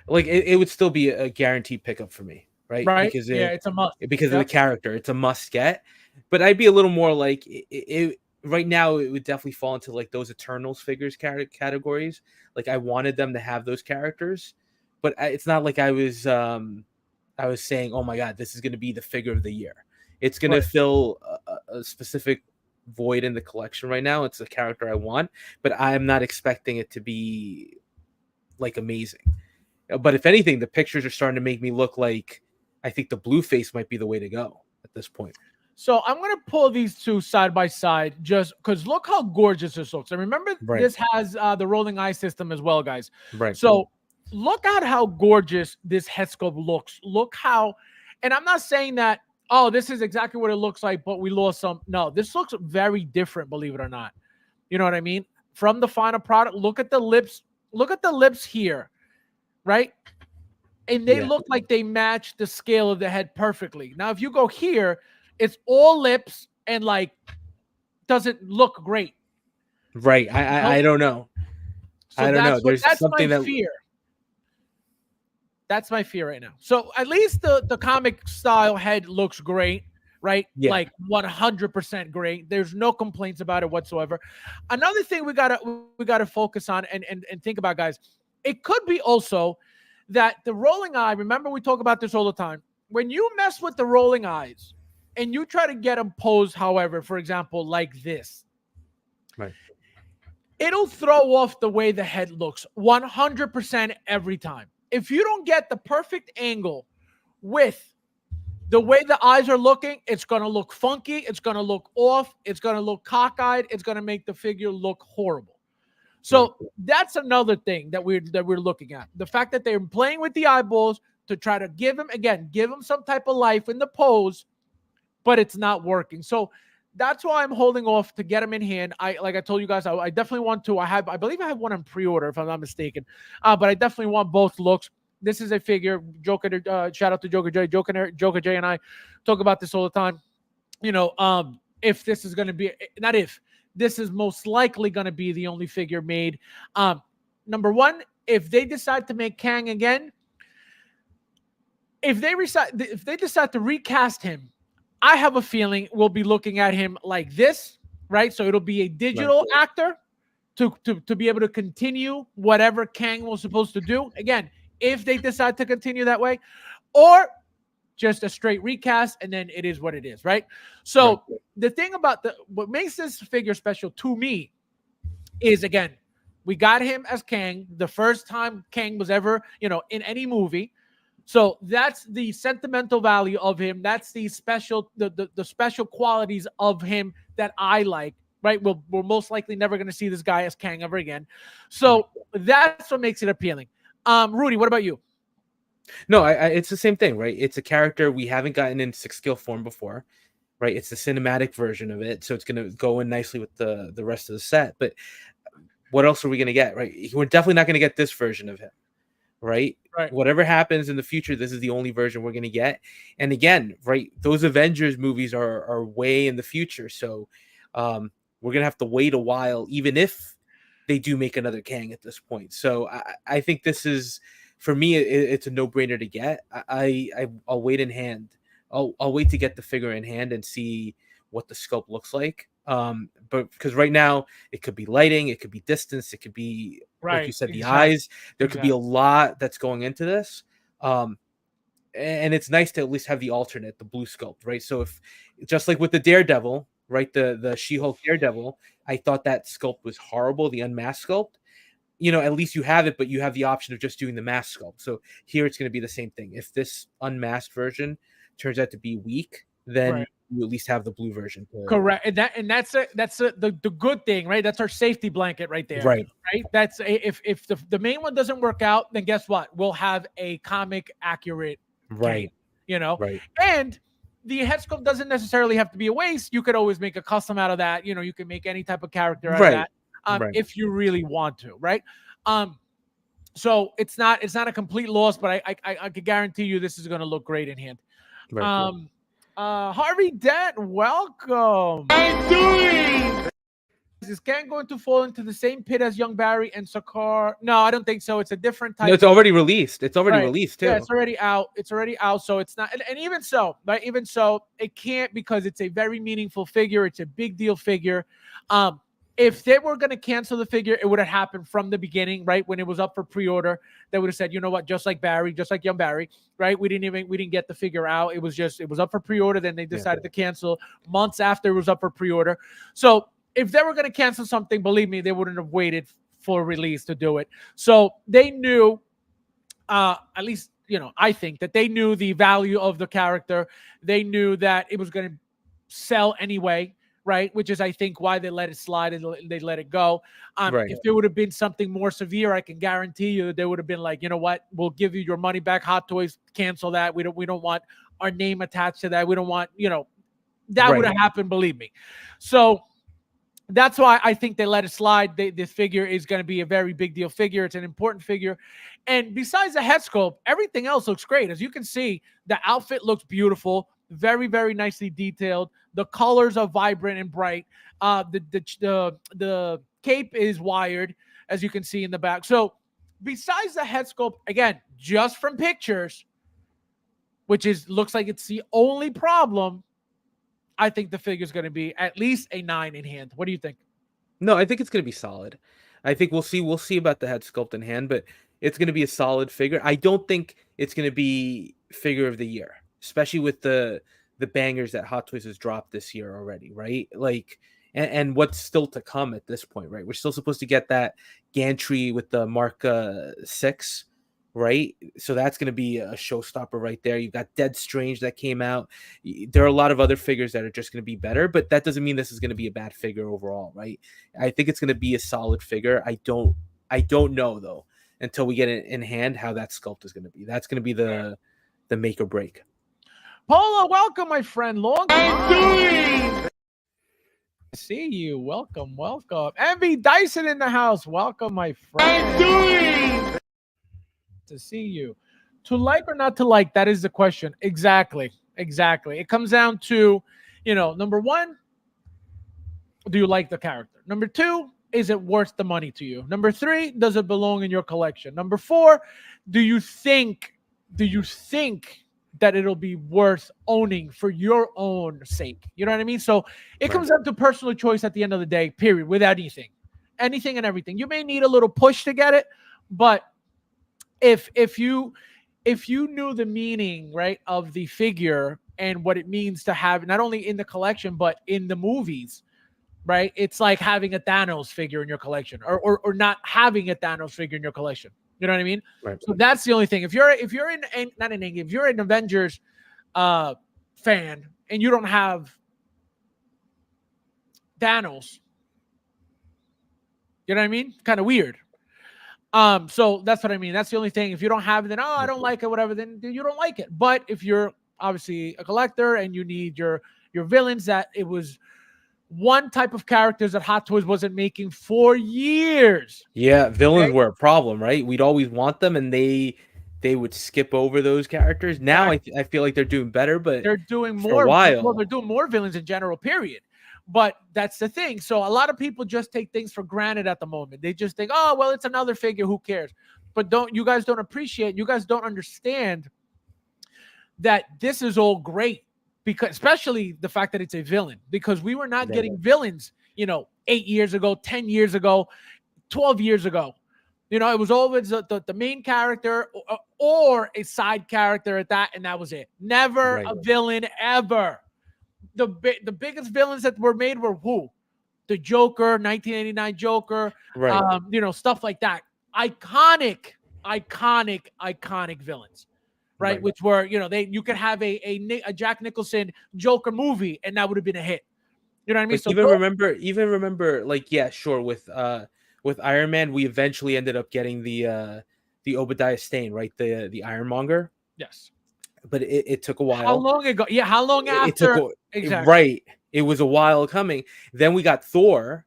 Like it would still be a guaranteed pickup for me, right? Right? Because It's a must. because of the character. It's a must get. But I'd be a little more like it right now. It would definitely fall into like those Eternals figures categories. Like I wanted them to have those characters, but it's not like I was saying, oh my god, this is going to be the figure of the year. It's going to fill a specific void in the collection right now. It's a character I want, but I'm not expecting it to be like amazing. But if anything, the pictures are starting to make me look like I think the blue face might be the way to go at this point. So I'm going to pull these two side by side just because look how gorgeous this looks. And remember, this has the rolling eye system as well, guys. Right. So look at how gorgeous this head sculpt looks. Look how, and I'm not saying that, oh, this is exactly what it looks like, but we lost some. No, this looks very different, believe it or not. You know what I mean? From the final product, look at the lips. Look at the lips here, right? And they look like they match the scale of the head perfectly. Now, if you go here, it's all lips and like doesn't look great. Right. I don't know. So I don't know. There's that's something my that fear. That's my fear right now. So at least the comic style head looks great, right? Yeah. Like 100% great. There's no complaints about it whatsoever. Another thing we gotta focus on and think about, guys. It could be also that the rolling eye. Remember, we talk about this all the time. When you mess with the rolling eyes and you try to get them posed, however, for example, like this, right, it'll throw off the way the head looks 100% every time. If you don't get the perfect angle with the way the eyes are looking, it's going to look funky. It's going to look off. It's going to look cockeyed. It's going to make the figure look horrible. So that's another thing that we're looking at. The fact that they're playing with the eyeballs to try to give him some type of life in the pose, but it's not working. So that's why I'm holding off to get him in hand. Like I told you guys, I definitely want to. I believe I have one on pre-order if I'm not mistaken. But I definitely want both looks. This is a figure. Joker, shout out to Joker J. Joker J and I talk about this all the time. If this is going to be this is most likely going to be the only figure made. Number one, if they decide to make Kang again, if they decide to recast him, I have a feeling we'll be looking at him like this, right? So it'll be a digital actor to be able to continue whatever Kang was supposed to do. Again, if they decide to continue that way, or just a straight recast, and then it is what it is, right? So the thing about what makes this figure special to me is, again, we got him as Kang the first time Kang was ever, in any movie. So that's the sentimental value of him. That's the special, the special qualities of him that I like. Right? We're most likely never going to see this guy as Kang ever again. So that's what makes it appealing. Rudy, what about you? No, it's the same thing, right? It's a character we haven't gotten in 6-scale form before, right? It's the cinematic version of it, so it's going to go in nicely with the rest of the set. But what else are we going to get, right? We're definitely not going to get this version of him, right? Right. Whatever happens in the future, this is the only version we're going to get. And again, right, those Avengers movies are way in the future, so we're going to have to wait a while, even if they do make another Kang at this point. So I think this is, for me, it's a no-brainer to get. I'll wait in hand. I'll wait to get the figure in hand and see what the sculpt looks like. But because right now it could be lighting, it could be distance, it could be, like you said, the eyes. There could be a lot that's going into this. And it's nice to at least have the alternate, the blue sculpt, right? So if, just like with the Daredevil, right, the She-Hulk Daredevil, I thought that sculpt was horrible, the unmasked sculpt. You know, at least you have it, but you have the option of just doing the mask sculpt. So here it's going to be the same thing. If this unmasked version turns out to be weak, then you at least have the blue version. Correct. And that's the good thing, right? That's our safety blanket right there. Right. Right. That's if the main one doesn't work out, then guess what? We'll have a comic accurate Right. Kang, you know? Right. And the head sculpt doesn't necessarily have to be a waste. You could always make a custom out of that. You know, you can make any type of character out of that. If you really want to, right? So it's not a complete loss, but I can guarantee you this is going to look great in hand. Right. Harvey Dent, welcome. I'm doing. Is Kang going to fall into the same pit as Young Barry and Sakaar? No, I don't think so. It's a different type. No, it's already released. It's already released too. Yeah, it's already out. It's already out. So it's not, and even so, right? Even so, it can't, because it's a very meaningful figure. It's a big deal figure. If they were going to cancel the figure, it would have happened from the beginning, right? When it was up for pre-order, they would have said, you know what, just like Barry, just like Young Barry, right? We didn't get the figure out. It was up for pre-order. Then they decided to cancel months after it was up for pre-order. So if they were going to cancel something, believe me, they wouldn't have waited for release to do it. So they knew, at least, you know, I think that they knew the value of the character. They knew that it was going to sell anyway. Right, which is, I think, why they let it slide and they let it go. If there would have been something more severe, I can guarantee you they would have been like, you know what, we'll give you your money back. Hot Toys, cancel that. We don't want our name attached to that. We don't want, you know, that would have happened. Believe me. So that's why I think they let it slide. This figure is going to be a very big deal figure. It's an important figure. And besides the head sculpt, everything else looks great. As you can see, the outfit looks beautiful. Very, very nicely detailed. The colors are vibrant and bright. The cape is wired, as you can see in the back. So besides the head sculpt, again, just from pictures, which looks like it's the only problem, I think the figure is going to be at least a 9 in hand. What do you think? No, I think it's going to be solid. I think we'll see about the head sculpt in hand, but it's going to be a solid figure. I don't think it's going to be figure of the year, especially with the bangers that Hot Toys has dropped this year already, right? Like, and what's still to come at this point, right? We're still supposed to get that gantry with the Mark 6, right? So that's going to be a showstopper right there. You've got Dead Strange that came out. There are a lot of other figures that are just going to be better, but that doesn't mean this is going to be a bad figure overall, right? I think it's going to be a solid figure. I don't know though, until we get it in hand, how that sculpt is going to be. That's going to be the make or break. Paula, welcome, my friend. Long time. See you. Welcome. MB Dyson in the house. Welcome, my friend. To see you. To like or not to like, that is the question. Exactly. It comes down to, you know, number one, do you like the character? Number two, is it worth the money to you? Number three, does it belong in your collection? Number four, do you think that it'll be worth owning for your own sake? You know what I mean? So it comes down to personal choice at the end of the day, period, with anything and everything. You may need a little push to get it, but if you knew the meaning, right, of the figure and what it means to have not only in the collection but in the movies, right? It's like having a Thanos figure in your collection or not having a Thanos figure in your collection, You know what I mean? Right. So that's the only thing. If you're in not an if you're an Avengers fan and you don't have Thanos, you know what I mean? Kind of weird. So that's what I mean. That's the only thing. If you don't have it, then I don't like it, whatever, then you don't like it. But if you're obviously a collector and you need your villains, that it was one type of characters that Hot Toys wasn't making for years. Yeah, villains were a problem, right? We'd always want them, and they would skip over those characters. Now I feel like they're doing better, but they're doing more. For a while. Well, they're doing more villains in general, period. But that's the thing. So a lot of people just take things for granted at the moment. They just think, oh, well, it's another figure. Who cares? But you guys don't appreciate, you guys don't understand that this is all great, because especially the fact that it's a villain, because we were not getting villains, 8 years ago, 10 years ago, 12 years ago. It was always the main character or a side character at that, and that was it. Never a villain ever. The biggest villains that were made were who? The Joker, 1989 Joker, stuff like that. Iconic villains, right? Which were, you could have a Jack Nicholson Joker movie, and that would have been a hit. You know what I mean? So even remember, like, yeah, sure. With Iron Man, we eventually ended up getting the Obadiah Stane, right? The Ironmonger. Yes. But it took a while. How long ago? Yeah, how long after? Exactly. Right. It was a while coming. Then we got Thor,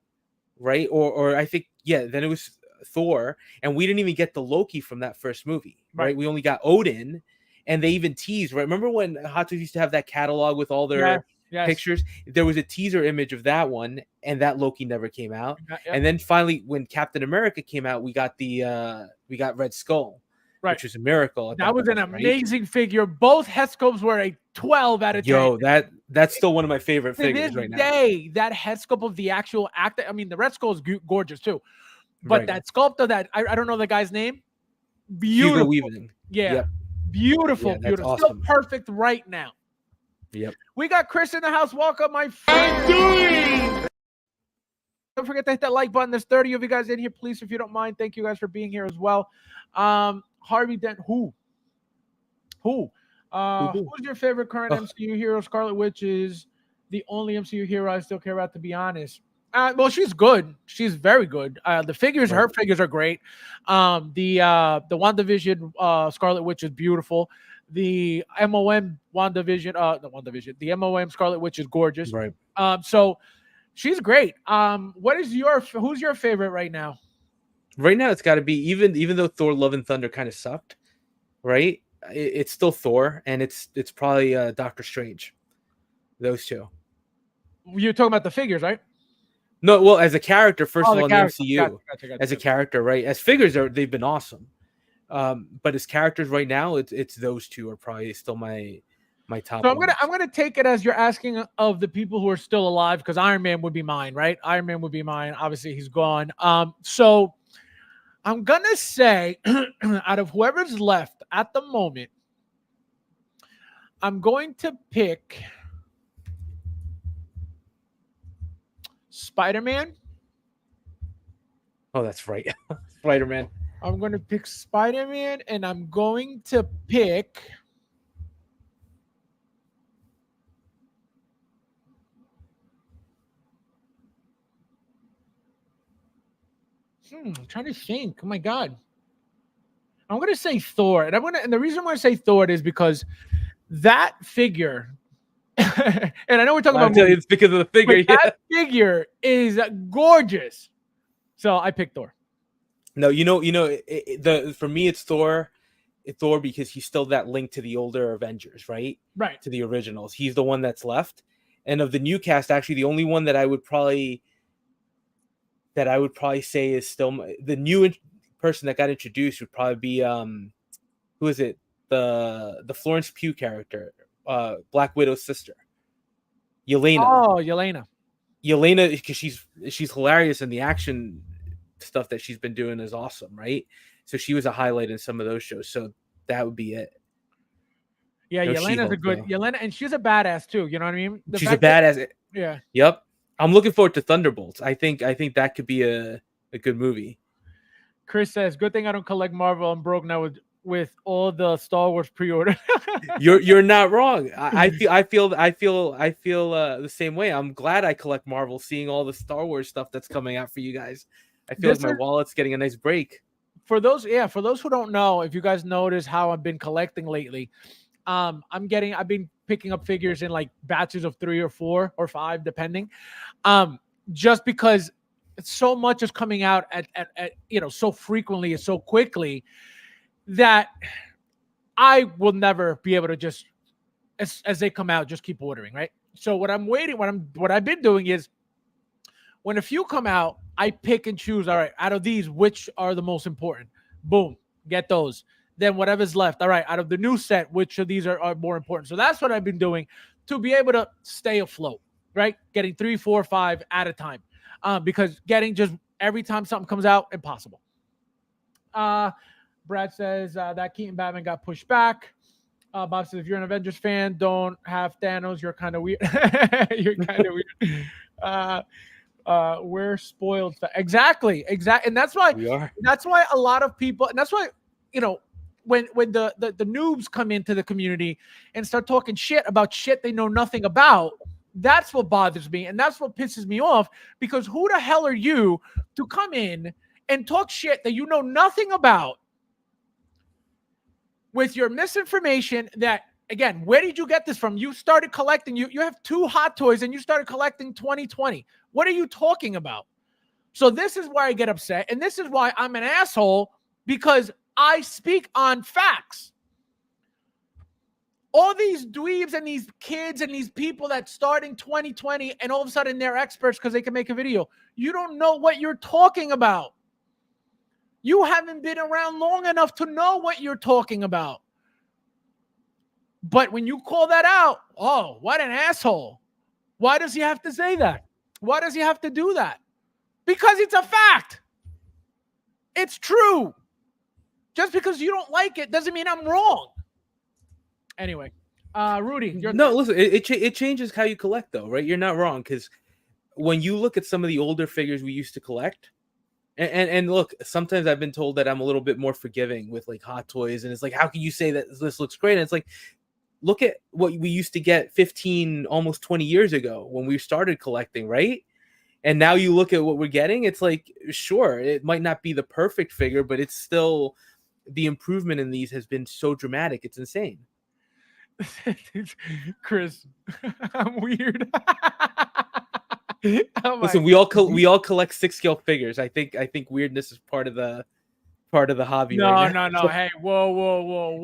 right? Or I think, then it was Thor, and we didn't even get the Loki from that first movie, right? We only got Odin, and they even teased, right? Remember when Hot Toys used to have that catalog with all their pictures? There was a teaser image of that one, and that Loki never came out. And then finally, when Captain America came out, we got Red Skull. Right. Which was a miracle. That was an amazing figure. Both head sculpts were a 12 out of 10. Yo, that's still one of my favorite figures right now. That head sculpt of the actual actor, I mean, the Red Skull is gorgeous too. But that sculpt of that, I don't know the guy's name. Beautiful. Yeah. Yep. Beautiful. Awesome. Still perfect right now. Yep. We got Chris in the house. Welcome, my friend. Don't forget to hit that like button. There's 30 of you guys in here. Please, if you don't mind, thank you guys for being here as well. Harvey Dent, who's your favorite current MCU hero? Scarlet Witch is the only MCU hero I still care about, to be honest. Well, she's good. She's very good. The figures, her figures are great. The WandaVision Scarlet Witch is beautiful. The MOM the MOM Scarlet Witch is gorgeous. Right. So she's great. Who's your favorite right now? Right now, it's got to be, even though Thor: Love and Thunder kind of sucked, right? It's still Thor, and it's probably Doctor Strange. Those two. You're talking about the figures, right? No, well, as a character, first of all, in the MCU, gotcha. as a character, right? As figures, they've been awesome. But as characters right now, it's those two are probably still my top. So I'm gonna take it as you're asking of the people who are still alive, because Iron Man would be mine, right? Iron Man would be mine. Obviously, he's gone. So I'm gonna say, out of whoever's left at the moment, I'm going to pick Spider-Man. Oh, that's right. Spider-Man. I'm going to pick Spider-Man, and I'm going to pick I'm trying to think. Oh my God. I'm going to say Thor. And the reason why I say Thor is because that figure, and I know we're talking about it's because of the figure. That figure is gorgeous. So I picked Thor. No, for me it's Thor. It's Thor because he's still that link to the older Avengers, right? Right. To the originals. He's the one that's left. And of the new cast, actually, the only one that I would probably say is still the new person that got introduced would probably be who is it? The Florence Pugh character, Black Widow's sister, Yelena. Oh, Yelena, because she's hilarious, and the action stuff that she's been doing is awesome, right? So she was a highlight in some of those shows. So that would be it. Yeah, Yelena's a good Yelena, and she's a badass too. You know what I mean? She's a badass. Yeah. Yep. I'm looking forward to Thunderbolts. I think that could be a good movie. Chris says, "Good thing I don't collect Marvel. I'm broke now with all the Star Wars pre-order." You're not wrong. I feel the same way. I'm glad I collect Marvel, seeing all the Star Wars stuff that's coming out for you guys. I feel This like my is- wallet's getting a nice break. for those who don't know, if you guys notice how I've been collecting lately, I've been picking up figures in like batches of 3 or 4 or 5, depending. Just because so much is coming out at so frequently and so quickly that I will never be able to just as they come out just keep ordering, right? So what I've been doing is when a few come out, I pick and choose. All right, out of these, which are the most important? Boom, get those. Then whatever's left. All right, out of the new set, which of these are more important? So that's what I've been doing to be able to stay afloat, right? Getting 3, 4, 5 at a time, because getting just every time something comes out, impossible. Brad says that Keaton Batman got pushed back. Bob says, if you're an Avengers fan, don't have Thanos. You're kind of weird. You're kind of weird. We're spoiled. Exactly. And that's why We are. That's why a lot of people, and that's why, when the noobs come into the community and start talking shit about shit they know nothing about, that's what bothers me. And that's what pisses me off, because who the hell are you to come in and talk shit that you know nothing about with your misinformation? That, again, where did you get this from? You started collecting, you have 2 Hot Toys and you started collecting 2020. What are you talking about? So this is why I get upset, and this is why I'm an asshole, because I speak on facts. All these dweebs and these kids and these people that start in 2020 and all of a sudden they're experts because they can make a video. You don't know what you're talking about. You haven't been around long enough to know what you're talking about. But when you call that out, oh, what an asshole. Why does he have to say that? Why does he have to do that? Because it's a fact. It's true. Just because you don't like it doesn't mean I'm wrong. Anyway, Rudy. Listen, it changes how you collect, though, right? You're not wrong, because when you look at some of the older figures we used to collect, and look, sometimes I've been told that I'm a little bit more forgiving with like Hot Toys, and it's like, how can you say that this looks great? And it's like, look at what we used to get 15, almost 20 years ago when we started collecting, right? And now you look at what we're getting, it's like, sure, it might not be the perfect figure, but it's still, the improvement in these has been so dramatic. It's insane. Chris, I'm weird. Listen, we all collect 6-scale figures. I think weirdness is part of the hobby. No. Hey, whoa.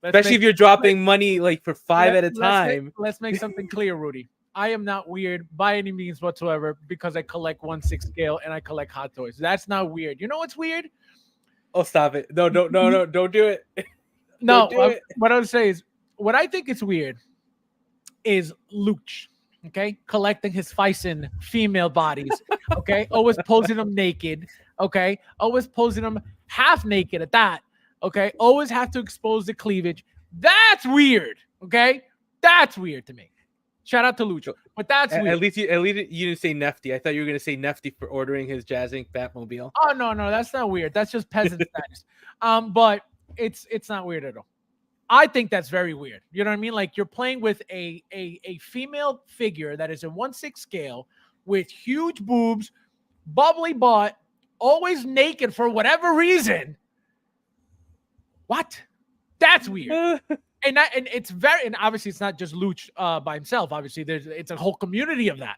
Especially if you're dropping money like for 5 at a time. Let's make something clear, Rudy. I am not weird by any means whatsoever, because I collect 1/6 scale and I collect Hot Toys. That's not weird. You know what's weird? Oh, stop it. No, don't do it. No, what I would say is, what I think is weird is Luch, okay? Collecting his Fison female bodies, okay? Always posing them naked, okay? Always posing them half naked at that, okay? Always have to expose the cleavage. That's weird, okay? That's weird to me. Shout out to Lucho, but that's weird. At least you didn't say Nefty. I thought you were going to say Nefty for ordering his Jazz Inc. Batmobile. Oh, no, that's not weird. That's just peasant status. But it's not weird at all. I think that's very weird. You know what I mean? Like, you're playing with a female figure that is a 1/6 scale with huge boobs, bubbly butt, always naked for whatever reason. What? That's weird. And obviously it's not just Luch by himself. Obviously, it's a whole community of that.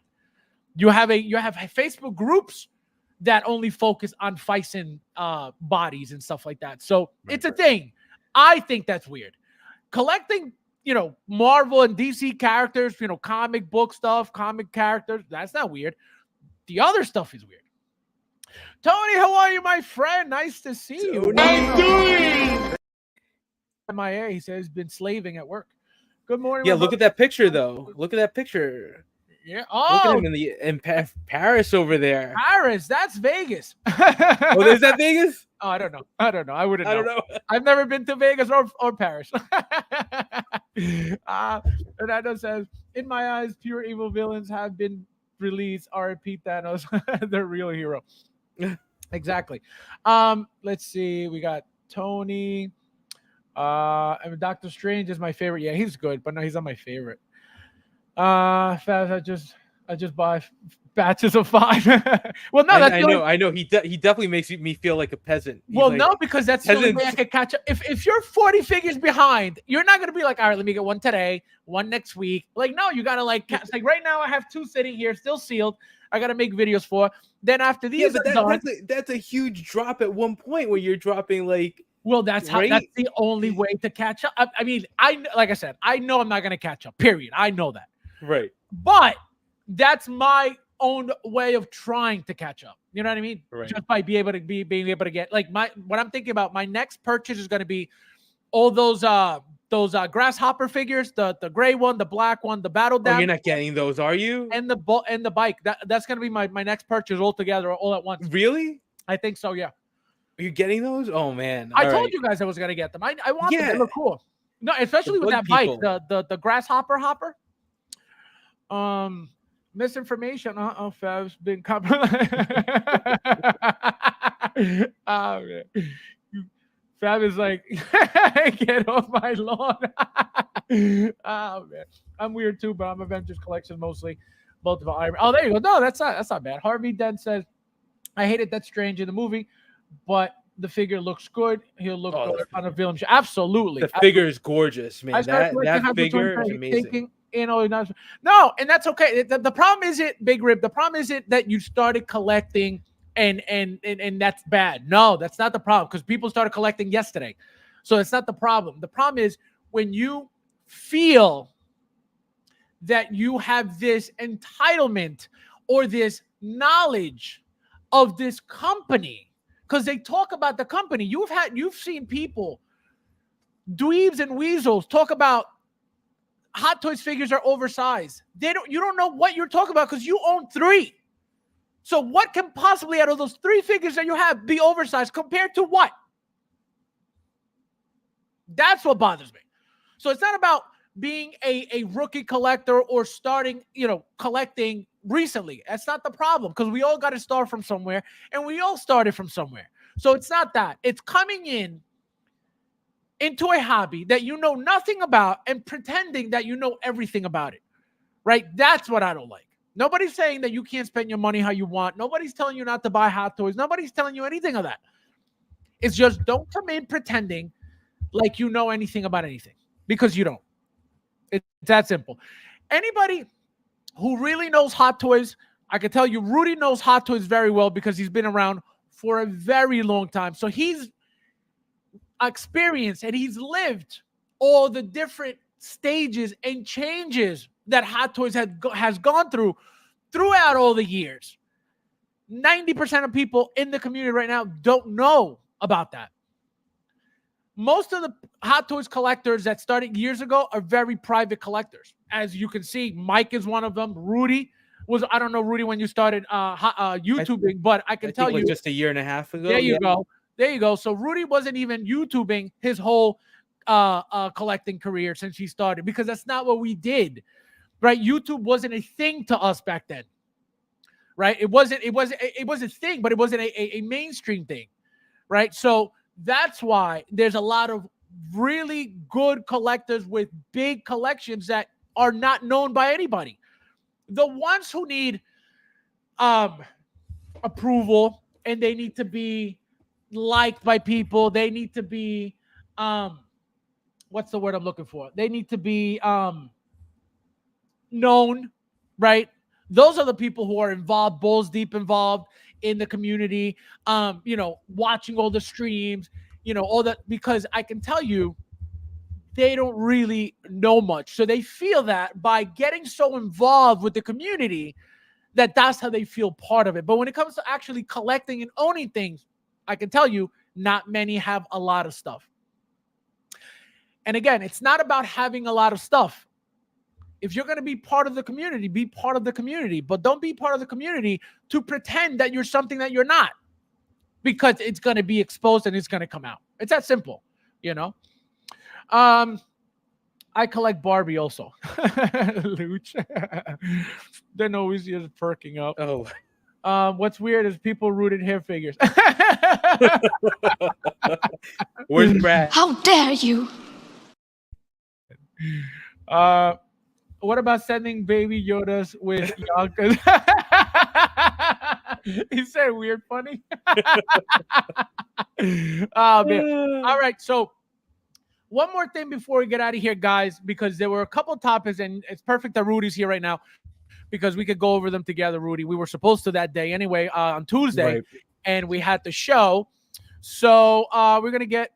You have Facebook groups that only focus on Fison bodies and stuff like that. So it's a thing. I think that's weird. Collecting, Marvel and DC characters, comic book stuff, comic characters, that's not weird. The other stuff is weird. Tony, how are you, my friend? Nice to see you. I'm doing. MIA, he says, been slaving at work. Good morning. Yeah, look at that picture, though. Look at that picture. Yeah. Look at him in Paris over there. Paris, that's Vegas. Oh, is that Vegas? Oh, I don't know. I wouldn't know. I don't know. I've never been to Vegas or Paris. Fernando says, in my eyes, pure evil villains have been released. R.I.P. Thanos, the real hero. Exactly. Let's see. We got Tony. I mean, Doctor Strange is my favorite. Yeah, he's good, but no, he's not my favorite. Faz, I just buy batches of 5. Well, no, that's I the only. know, I know. He definitely makes me feel like a peasant. He's Well, like, no, because that's the only way I peasants. could catch up. If you're 40 figures behind, you're not gonna be like, all right, let me get one today, one next week. Like, no, you gotta like catch. Like right now, I have 2 sitting here, still sealed. I gotta make videos for. Then after Yeah, these but are done, that's a huge drop at one point when you're dropping like. well, that's Right? the only way to catch up. I mean, like I said, I know I'm not gonna catch up. Period. I know that. Right. But that's my own way of trying to catch up. You know what I mean? Right. Just by being able to get like what I'm thinking about. My next purchase is going to be all those grasshopper figures, the gray one, the black one, the battle Oh, down, you're not getting those, are you? and the bike. That's going to be my next purchase all together, all at once. Really? I think so. Yeah. Are you getting those? Oh man! I All told right. you guys I was going to get them. I want them. Yeah. They look cool. No, especially with bug that bike, people. the grasshopper hopper. Misinformation. Fab's been oh man. Fab is like, get off my lawn. Oh man, I'm weird too, but I'm Avengers collection mostly. Multiple Iron. Oh, there you go. No, that's not bad. Harvey Den says, I hated that Strange in the movie, but the figure looks good. He'll look good on a villain show. Absolutely. The figure is gorgeous, I man. started That collecting Hot figure Toys is amazing. thinking, no, and that's okay. The problem isn't Big Rib. The problem isn't that you started collecting and that's bad. No, that's not the problem because people started collecting yesterday. So it's not the problem. The problem is when you feel that you have this entitlement or this knowledge of this company because they talk about the company. You've seen people, dweebs and weasels, talk about Hot Toys figures are oversized. You don't know what you're talking about because you own 3. So what can possibly out of those 3 figures that you have be oversized compared to what? That's what bothers me. So it's not about being a rookie collector or starting, collecting recently. That's not the problem because we all got to start from somewhere and we all started from somewhere. So it's not that. It's coming into a hobby that you know nothing about and pretending that you know everything about it, right? That's what I don't like. Nobody's saying that you can't spend your money how you want. Nobody's telling you not to buy Hot Toys. Nobody's telling you anything of that. It's just don't come in pretending like you know anything about anything because you don't. It's that simple. Anybody who really knows Hot Toys, I can tell you Rudy knows Hot Toys very well because he's been around for a very long time. So he's experienced and he's lived all the different stages and changes that Hot Toys has gone throughout all the years. 90% of people in the community right now don't know about that. Most of the Hot Toys collectors that started years ago are very private collectors. As you can see, Mike is one of them. Rudy was, I don't know, Rudy, when you started YouTubing, but I can tell you just a year and a half ago. There you go. There you go. So Rudy wasn't even YouTubing his whole collecting career since he started because that's not what we did, right? YouTube wasn't a thing to us back then, right? It was a thing, but it wasn't a mainstream thing, right? So that's why there's a lot of really good collectors with big collections that are not known by anybody. The ones who need approval and they need to be liked by people. They need to be, what's the word I'm looking for? They need to be known, right? Those are the people who are involved, balls deep involved in the community, watching all the streams, all that, because I can tell you, they don't really know much. So they feel that by getting so involved with the community, that's how they feel part of it. But when it comes to actually collecting and owning things, I can tell you, not many have a lot of stuff. And again, it's not about having a lot of stuff. If you're going to be part of the community, be part of the community. But don't be part of the community to pretend that you're something that you're not. Because it's going to be exposed and it's going to come out. It's that simple, I collect Barbie also. Luch. Then always just perking up. Oh. What's weird is people rooted hair figures. Where's Brad? How dare you? What about sending baby Yodas with Yonkers? He said weird funny. Oh man. All right, so one more thing before we get out of here, guys, because there were a couple topics, and it's perfect that Rudy's here right now because we could go over them together, Rudy. We were supposed to that day anyway, on Tuesday, Right. and we had the show. So we're gonna get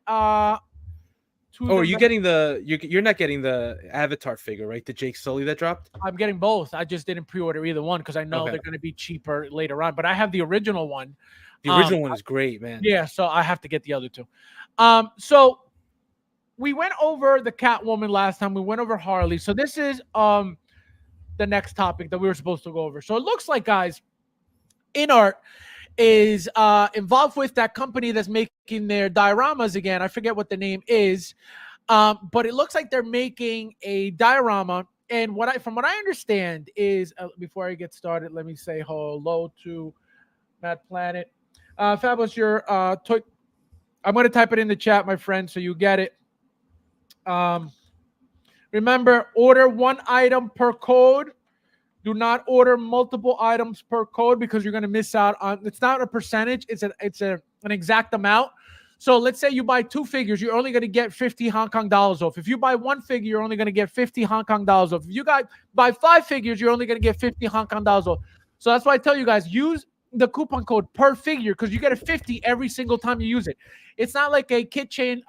Oh, are you getting you're not getting the Avatar figure, right? The Jake Sully that dropped? I'm getting both. I just didn't pre-order either one because I know Okay. they're going to be cheaper later on. But I have the original one. The original one is great, man. Yeah, so I have to get the other two. So we went over the Catwoman last time. We went over Harley. So this is the next topic that we were supposed to go over. So it looks like, guys, InArt is involved with that company that's making their dioramas again. I forget what the name is. But it looks like they're making a diorama. And from what I understand is, before I get started, let me say hello to Matt Planet. Fab, what's your toy? I'm going to type it in the chat, my friend, so you get it. Remember, order one item per code. Do not order multiple items per code because you're going to miss out on. It's not a percentage; it's an exact amount. So let's say you buy 2 figures, you're only going to get 50 Hong Kong dollars off. If you buy 1 figure, you're only going to get 50 Hong Kong dollars off. If you buy 5 figures, you're only going to get 50 Hong Kong dollars off. So that's why I tell you guys, use the coupon code per figure because you get a 50 every single time you use it. It's not like a Kitchen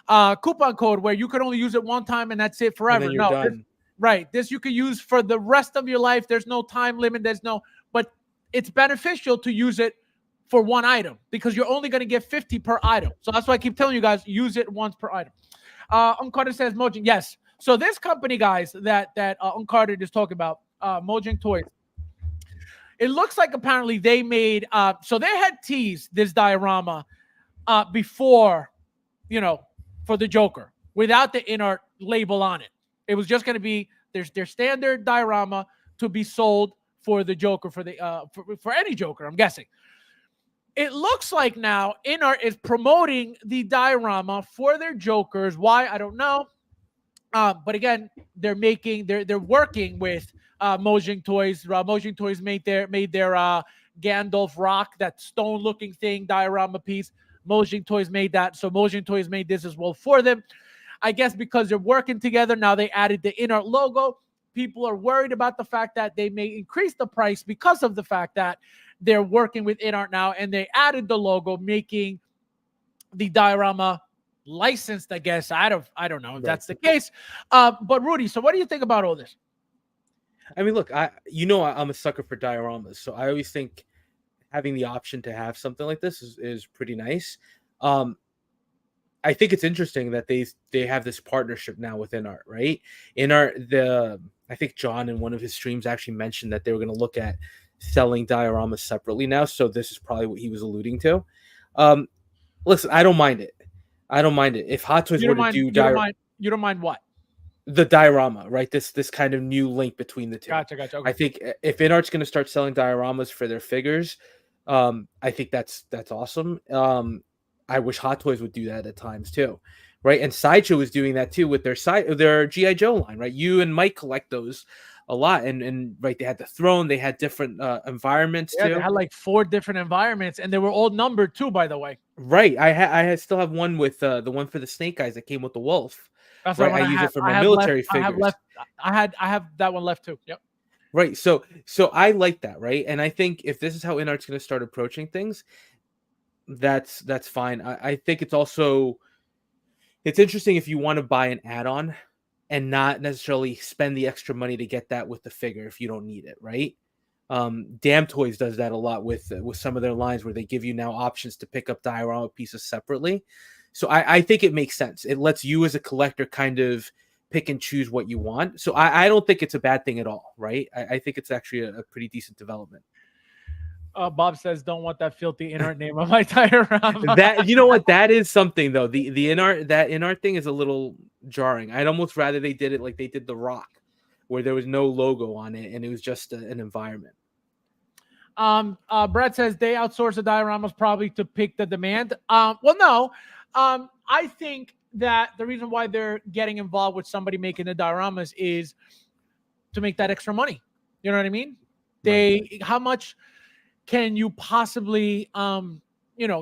coupon code where you can only use it one time and that's it forever. And then you're done. Right. This you could use for the rest of your life. There's no time limit. But it's beneficial to use it for one item because you're only going to get 50 per item. So that's why I keep telling you guys, use it once per item. Uncarted says Mojang. Yes. So this company, guys, that Uncarted is talking about, Mojang Toys, it looks like apparently they made, so they had teased this diorama before, for the Joker without the InArt label on it. It was just going to be their standard diorama to be sold for the Joker, for any Joker, I'm guessing. It looks like now InArt is promoting the diorama for their Jokers. Why? I don't know. But again, they're working with Mojang Toys. Mojang Toys made their Gandalf Rock, that stone-looking thing, diorama piece. Mojang Toys made that. So Mojang Toys made this as well for them. I guess because they're working together, now they added the InArt logo. People are worried about the fact that they may increase the price because of the fact that they're working with InArt now, and they added the logo, making the diorama licensed, I guess. I don't know if that's the case. But Rudy, so what do you think about all this? I mean, look, I'm a sucker for dioramas, so I always think having the option to have something like this is pretty nice. I think it's interesting that they have this partnership now with InArt, right? InArt, I think John in one of his streams actually mentioned that they were going to look at selling dioramas separately now. So this is probably what he was alluding to. Listen, I don't mind it. If Hot Toys were to do you don't mind what? The diorama, right? This kind of new link between the two. Gotcha. Okay. I think if InArt's going to start selling dioramas for their figures, I think that's awesome. I wish Hot Toys would do that at times too, right? And Sideshow is doing that too with their G.I. Joe line, right? You and Mike collect those a lot, and right, they had the throne, they had different environments too. They had like 4 different environments, and they were all numbered too, by the way. Right, I still have one with the one for the Snake Eyes that came with the wolf. That's right, I use it for my military figures. I have that one left too. Yep. Right, so I like that, right? And I think if this is how InArt's going to start approaching things, that's fine. I think it's interesting if you want to buy an add-on and not necessarily spend the extra money to get that with the figure if you don't need it, right? Damn Toys does that a lot with some of their lines where they give you now options to pick up diorama pieces separately. So I think it makes sense. It lets you as a collector kind of pick and choose what you want. So I don't think it's a bad thing at all, right? I think it's actually a pretty decent development. Bob says, "Don't want that filthy InArt name on my diorama." That, you know what, that is something though. The InArt thing is a little jarring. I'd almost rather they did it like they did The Rock, where there was no logo on it and it was just an environment. Brett says they outsource the dioramas probably to pick the demand. Well, no. I think that the reason why they're getting involved with somebody making the dioramas is to make that extra money. You know what I mean? How much can you possibly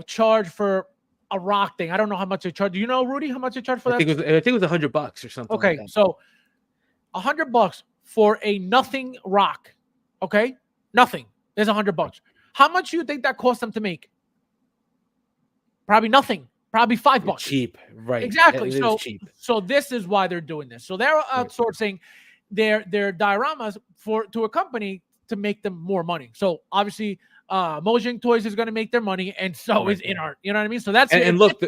charge for a rock thing? I don't know how much they charge. Do you know, Rudy, how much they charge for that? I think it was $100 or something. Okay, like that. so $100 for a nothing rock. Okay, nothing. There's $100. How much do you think that cost them to make? Probably nothing. Probably $5. Cheap, right? Exactly. It is cheap. So this is why they're doing this. So they're outsourcing their dioramas to a company to make them more money. So obviously, Mojang Toys is going to make their money, and so is InArt. You know what I mean? So that's and look.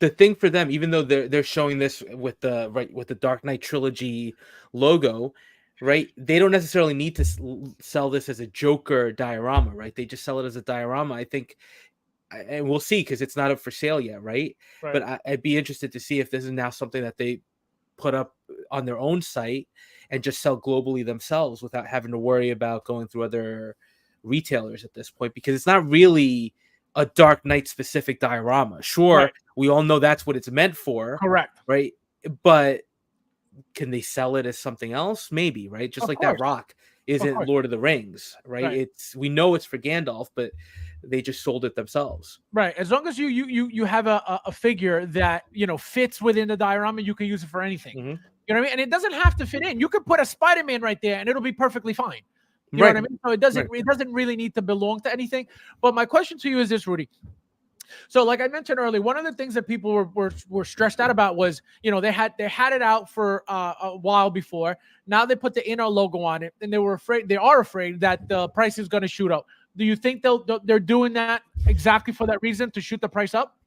The thing for them, even though they're showing this with the Dark Knight trilogy logo, right? They don't necessarily need to sell this as a Joker diorama, right? They just sell it as a diorama. I think, and we'll see because it's not up for sale yet, right? But I'd be interested to see if this is now something that they put up on their own site and just sell globally themselves without having to worry about going through other retailers at this point, because it's not really a Dark Knight specific diorama. Sure, we all know that's what it's meant for. Correct. Right. But can they sell it as something else? Maybe, right? Just like that rock isn't Lord of the Rings, right? We know it's for Gandalf, but they just sold it themselves. Right. As long as you have a figure that fits within the diorama, you can use it for anything. Mm-hmm. You know what I mean? And it doesn't have to fit in. You could put a Spider-Man right there and it'll be perfectly fine. You know what I mean? So it doesn't really need to belong to anything. But my question to you is this, Rudy. So like I mentioned earlier, one of the things that people were stressed out about was, they had it out for a while before. Now they put the InArt logo on it, and they are afraid that the price is going to shoot up. Do you think they're doing that exactly for that reason, to shoot the price up?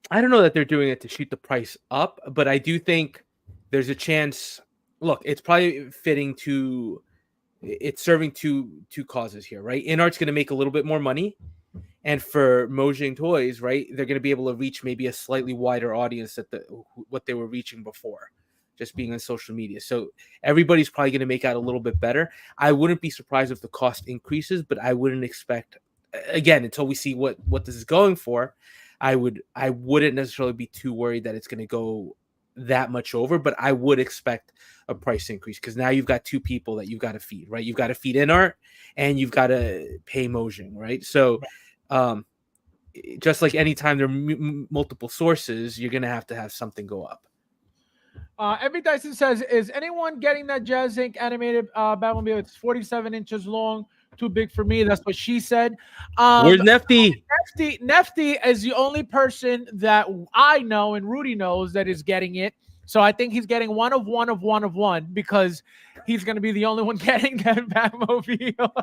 I don't know that they're doing it to shoot the price up, but I do think there's a chance. Look, it's probably fitting to. It's serving two causes here, right? InArt's going to make a little bit more money, and for Mojang Toys, right, they're going to be able to reach maybe a slightly wider audience than what they were reaching before, just being on social media. So everybody's probably going to make out a little bit better. I wouldn't be surprised if the cost increases, but I wouldn't expect, again, until we see what this is going for, I wouldn't necessarily be too worried that it's going to go that much over, but I would expect a price increase because now you've got two people that you've got to feed, right? You've got to feed InArt and you've got to pay Mojang, right? So just like anytime there are multiple sources, you're going to have something go up. Every Dyson says, is anyone getting that Jazz Inc. animated Batmobile? It's 47 inches long. Too big for me. That's what she said. Where's Nefty? Nefty is the only person that I know and Rudy knows that is getting it. So I think he's getting one of one because he's going to be the only one getting that Batmobile.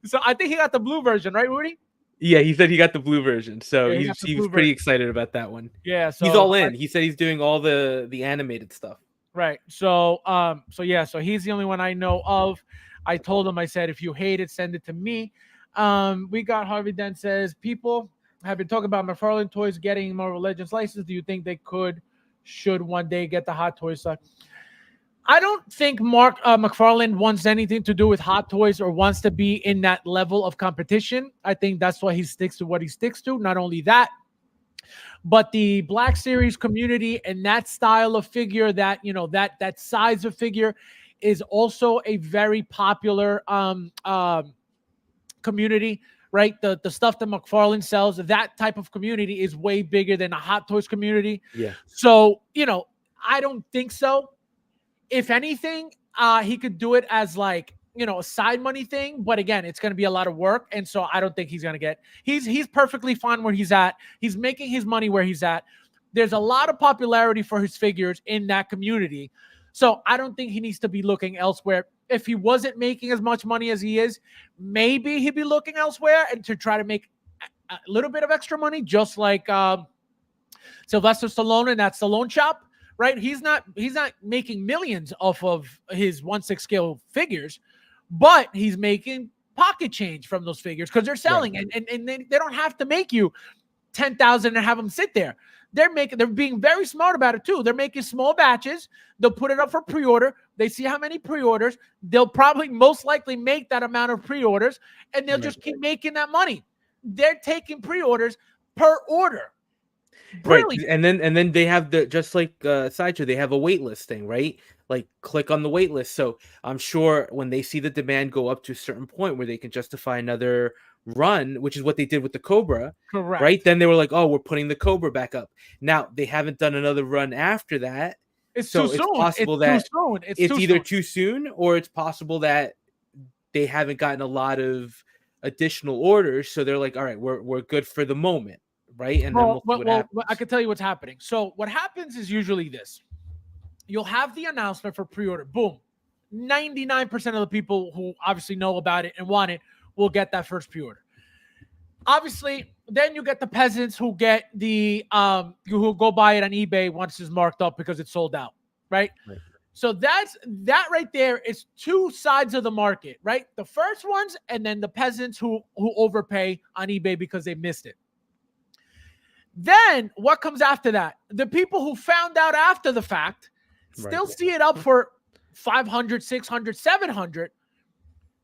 So I think he got the blue version, right, Rudy? Yeah, he said he got the blue version. So he was pretty excited about that one. Yeah, so he's all in. He said he's doing all the animated stuff. Right. So so he's the only one I know of. I told him, I said, if you hate it, send it to me. We got Harvey Dent says, people have been talking about McFarlane Toys getting Marvel Legends license. Do you think they should one day get the Hot Toys stuff? I don't think McFarlane wants anything to do with Hot Toys or wants to be in that level of competition. I think that's why he sticks to what he sticks to. Not only that, but the Black Series community and that style of figure, that that size of figure, is also a very popular community, right? The stuff that McFarlane sells, that type of community is way bigger than a Hot Toys community. Yeah. So, I don't think so. If anything, he could do it as like, a side money thing. But again, it's going to be a lot of work. And so I don't think he's going to get, he's perfectly fine where he's at. He's making his money where he's at. There's a lot of popularity for his figures in that community. So I don't think he needs to be looking elsewhere. If he wasn't making as much money as he is, maybe he'd be looking elsewhere and to try to make a little bit of extra money, just like Sylvester Stallone and that Stallone Shop, right? He's not making millions off of his 1/6 scale figures, but he's making pocket change from those figures because they're selling, and they don't have to make you 10,000 and have them sit there. they're being very smart about it too. They're making small batches. They'll put it up for pre-order. They see how many pre-orders. They'll probably most likely make that amount of pre-orders, and they'll just keep making that money. They're taking pre-orders per order. Brilliant. Right. And then they have the, just like Sideshow, they have a wait list thing, right? Like click on the wait list. So I'm sure when they see the demand go up to a certain point where they can justify another run, which is what they did with the Cobra. Correct. Right. Then they were like, oh, we're putting the Cobra back up. Now they haven't done another run after that. It's so too it's soon. possible it's that too soon. it's either too soon, or it's possible that they haven't gotten a lot of additional orders. So they're like, all right, we're good for the moment. Right. And then we'll see what happens. I can tell you what's happening. So what happens is usually this. You'll have the announcement for pre-order. Boom. 99% of the people who obviously know about it and want it will get that first pre-order. Obviously, then you get the peasants who get the who go buy it on eBay once it's marked up because it's sold out, right? So that right there is two sides of the market, right? The first ones, and then the peasants who overpay on eBay because they missed it. Then what comes after that? The people who found out after the fact still see it up for 500, 600, 700.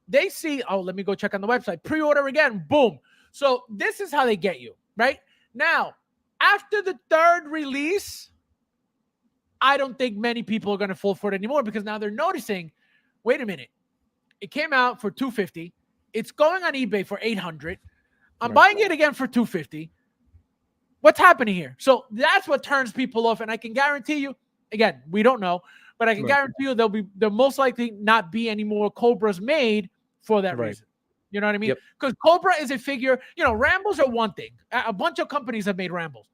They see, oh, let me go check on the website. Pre-order again. Boom. So this is how they get you, right? Now, after the third release, I don't think many people are going to fall for it anymore, because now they're noticing, wait a minute. It came out for $250. It's going on eBay for $800. I'm buying it again for $250. What's happening here? So that's what turns people off. And I can guarantee you, again, we don't know, but I can guarantee you there'll most likely not be any more Cobras made for that reason. You know what I mean? Because Cobra is a figure, Rambles are one thing. A bunch of companies have made Rambles.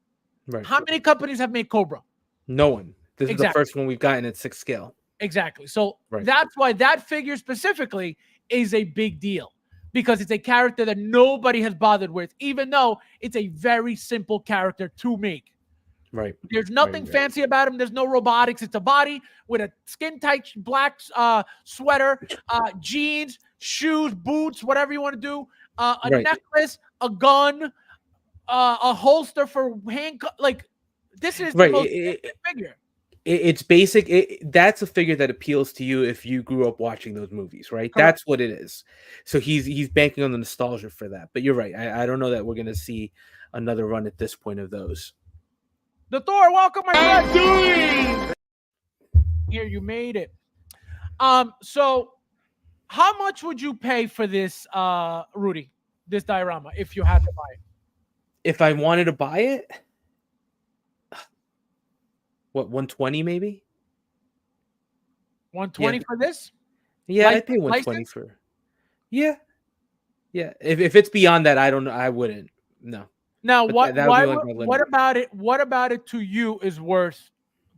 Right. How many companies have made Cobra? No one. This is the first one we've gotten at 6 scale. Exactly. So that's why that figure specifically is a big deal. Because it's a character that nobody has bothered with, even though it's a very simple character to make. Right. There's nothing fancy about him. There's no robotics. It's a body with a skin-tight black sweater, jeans, shoes, boots, whatever you want to do, a necklace, a gun, a holster for handcuff. Like, this is the most figure. It's basic. That's a figure that appeals to you if you grew up watching those movies, right? Correct. That's what it is. So he's banking on the nostalgia for that. But you're right. I don't know that we're going to see another run at this point of those. The Thor, welcome, my friend. Here, you made it. So how much would you pay for this, Rudy, this diorama, if you had to buy it? If I wanted to buy it? What, 120 maybe? 120 for this? Yeah, I'd pay 120 for. Yeah. If it's beyond that, I don't know. I wouldn't. No. Now, what about it? What about it to you is worth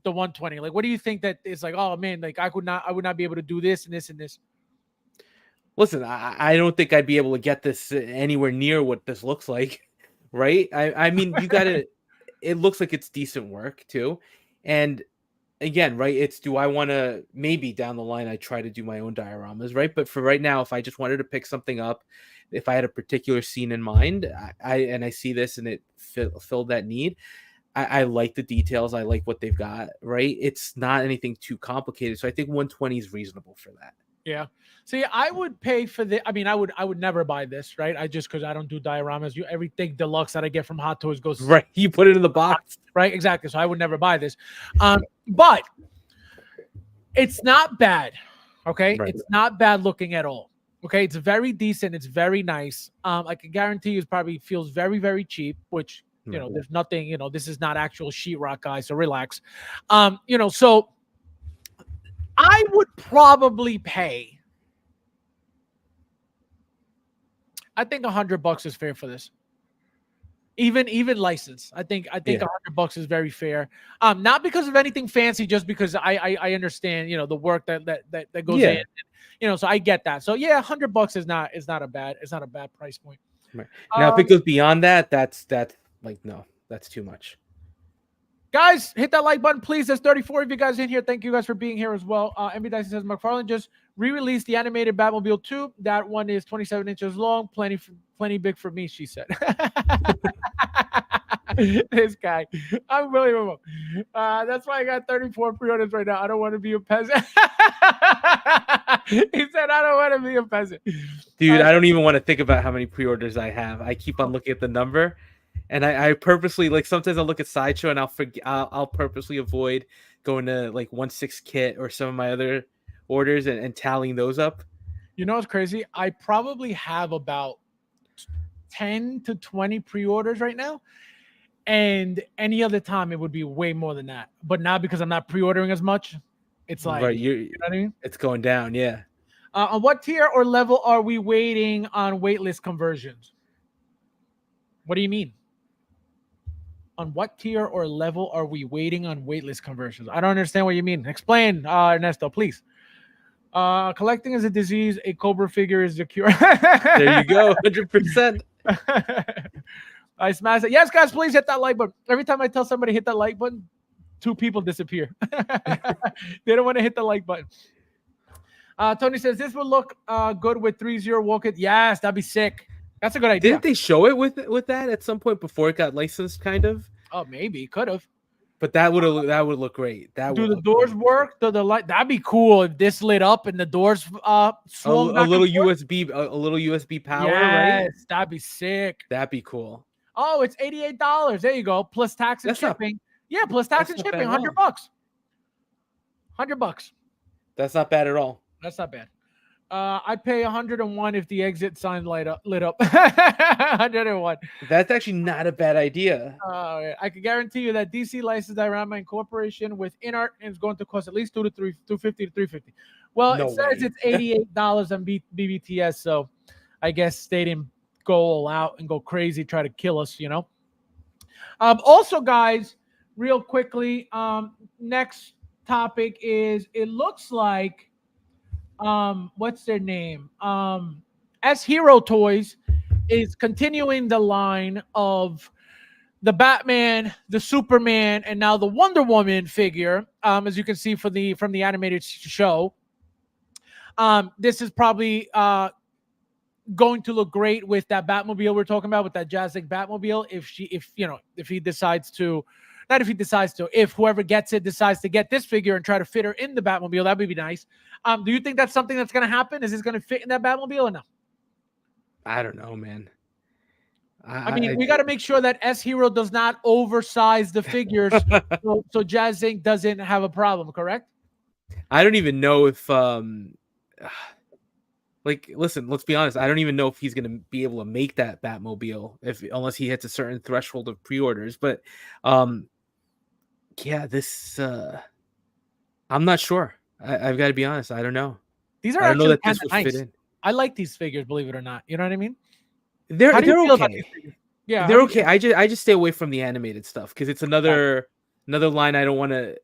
the 120? Like, what do you think that is like? Oh man, like I would not be able to do this and this and this. Listen, I don't think I'd be able to get this anywhere near what this looks like, right? I mean, you got to. It looks like it's decent work too. And again, right, it's, do I want to, maybe down the line I try to do my own dioramas, right? But for right now, if I just wanted to pick something up, if I had a particular scene in mind, I see this and it filled that need, I like the details. I like what they've got, right? It's not anything too complicated. So I think 120 is reasonable for that. Yeah. See, I would pay for this. I mean, I would never buy this, right? Because I don't do dioramas. Everything deluxe that I get from Hot Toys goes right. You put it in the box, right? Exactly. So I would never buy this. But it's not bad. Okay, it's not bad looking at all. Okay, it's very decent. It's very nice. I can guarantee you, it probably feels very, very cheap. Which there's nothing. This is not actual sheetrock, guys. So relax. So I would probably pay. I think $100 is fair for this. Even license. I think $100 is very fair. Not because of anything fancy, just because I understand, the work that goes in. So I get that. So yeah, $100 is not a bad price point. Right. Now, if it goes beyond that, that's like, no, that's too much. Guys, hit that like button, please. There's 34 of you guys in here. Thank you guys for being here as well. MB Dyson says McFarlane just re-released the animated Batmobile 2. That one is 27 inches long. Plenty big for me, she said. This guy, unbelievable. That's why I got 34 pre-orders right now. I don't want to be a peasant. He said, "I don't want to be a peasant." Dude, I don't even want to think about how many pre-orders I have. I keep on looking at the number, and I purposely, like, sometimes I'll look at Sideshow and I'll purposely avoid going to like 1/6 kit or some of my other orders and tallying those up. You know what's crazy? I probably have about 10 to 20 pre-orders right now. And any other time it would be way more than that. But now because I'm not pre-ordering as much, it's like, Right, you know what I mean? it's going down, yeah. On what tier or level are we waiting on waitlist conversions? What do you mean? On what tier or level are we waiting on waitlist conversions? I don't understand what you mean. Explain, Ernesto, please. Collecting is a disease. A Cobra figure is a cure. There you go, 100%. I smash it. Yes, guys, please hit that like button. Every time I tell somebody hit that like button, 2 people disappear. They don't want to hit the like button. Tony says this will look good with 3-0 walk it. Yes, that'd be sick. That's a good idea. Didn't they show it with that at some point before it got licensed, kind of? Oh, maybe could have. But that would look great. That Do would the look doors great. work? Do the light? That'd be cool if this lit up and the doors swung A little USB. a little USB power, Yes, right? that'd be sick. That'd be cool. Oh, it's $88. There you go. Plus tax and That's not- shipping. Yeah, plus tax and that's not shipping. bad at $100. $100. That's not bad at all. That's not bad. I'd pay 101 if the exit sign lit up. 101. That's actually not a bad idea. I can guarantee you that DC licensed diorama incorporation with InArt is going to cost at least $250 to $350. Well, No it says way. it's $88 on BBTS, so I guess they didn't go all out and go crazy, try to kill us, you know. Also, guys, real quickly, next topic is it looks like what's their name? S Hero Toys is continuing the line of the Batman, the Superman, and now the Wonder Woman figure. As you can see from the animated show. This is probably going to look great with that Batmobile we're talking about, with that Jazzic Batmobile. If whoever gets it decides to get this figure and try to fit her in the Batmobile, that would be nice. Do you think that's something that's going to happen? Is this going to fit in that Batmobile or no? I don't know, man. I mean, we got to make sure that S Hero does not oversize the figures so Jazz Inc. doesn't have a problem, correct? I don't even know if like, listen, let's be honest. I don't even know if he's going to be able to make that Batmobile unless he hits a certain threshold of pre-orders. But yeah, this I'm not sure. I've got to be honest. I don't know. These are I don't know actually that this kind of would nice. fit in. I like these figures, believe it or not. You know what I mean? They're How do you feel about okay. these figures? Yeah, They're okay. I just stay away from the animated stuff because it's another line I don't want to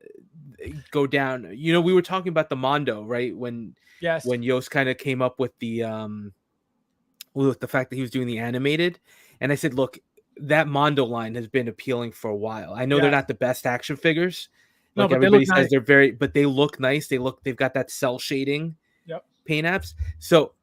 go down. You know, we were talking about the Mondo, right? When Yost kind of came up with the fact that he was doing the animated, and I said, look, that Mondo line has been appealing for a while. I know they're not the best action figures. Like but everybody they look says, nice. but they look nice. They've got that cell shading paint apps. So,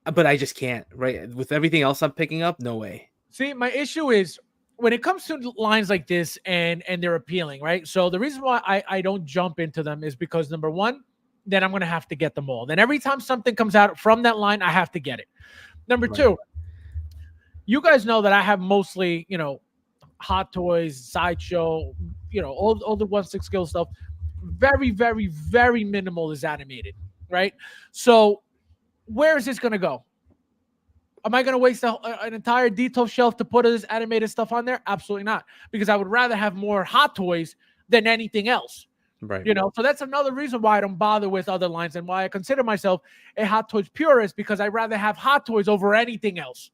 but I just can't, right? With everything else I'm picking up, no way. See, my issue is when it comes to lines like this and they're appealing, right? So the reason why I don't jump into them is because, number one, then I'm going to have to get them all. Then every time something comes out from that line, I have to get it. Number two, you guys know that I have mostly, Hot Toys, Sideshow, all the 1/6 scale stuff. Very, very, very minimal is animated, right? So where is this going to go? Am I going to waste an entire detail shelf to put this animated stuff on there? Absolutely not, because I would rather have more Hot Toys than anything else. Right. So that's another reason why I don't bother with other lines and why I consider myself a Hot Toys purist, because I'd rather have Hot Toys over anything else,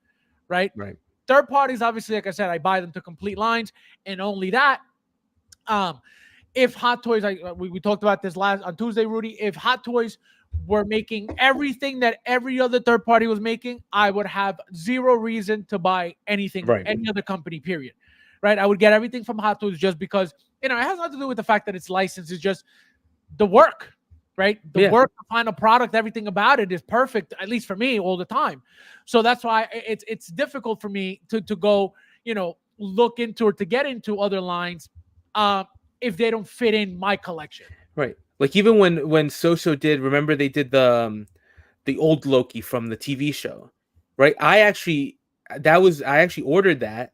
right? Right. Third parties, obviously, like I said, I buy them to complete lines, and only that. If Hot Toys, we talked about this on Tuesday, Rudy, if Hot Toys were making everything that every other third party was making, I would have zero reason to buy anything, any other company, period. Right? I would get everything from Hot Toys just because, it has nothing to do with the fact that it's licensed. It's just the work, right? The work, the final product, everything about it is perfect, at least for me, all the time. So that's why it's difficult for me to go, look into or to get into other lines if they don't fit in my collection. Right. Like even when Soso did, remember they did the old Loki from the TV show, right? I actually ordered that,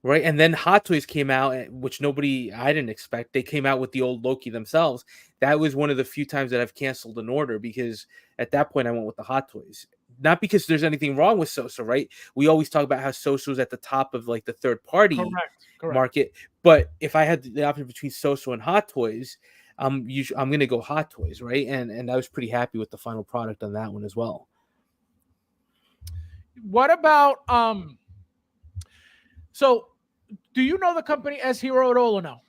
right? And then Hot Toys came out, which I didn't expect. They came out with the old Loki themselves. That was one of the few times that I've canceled an order because at that point I went with the Hot Toys. Not because there's anything wrong with Soso, right? We always talk about how Soso's at the top of like the third party Correct. market. But if I had the option between Soso and Hot Toys, I'm going to go Hot Toys, right? And I was pretty happy with the final product on that one as well. What about so do you know the company S Hero at all or no?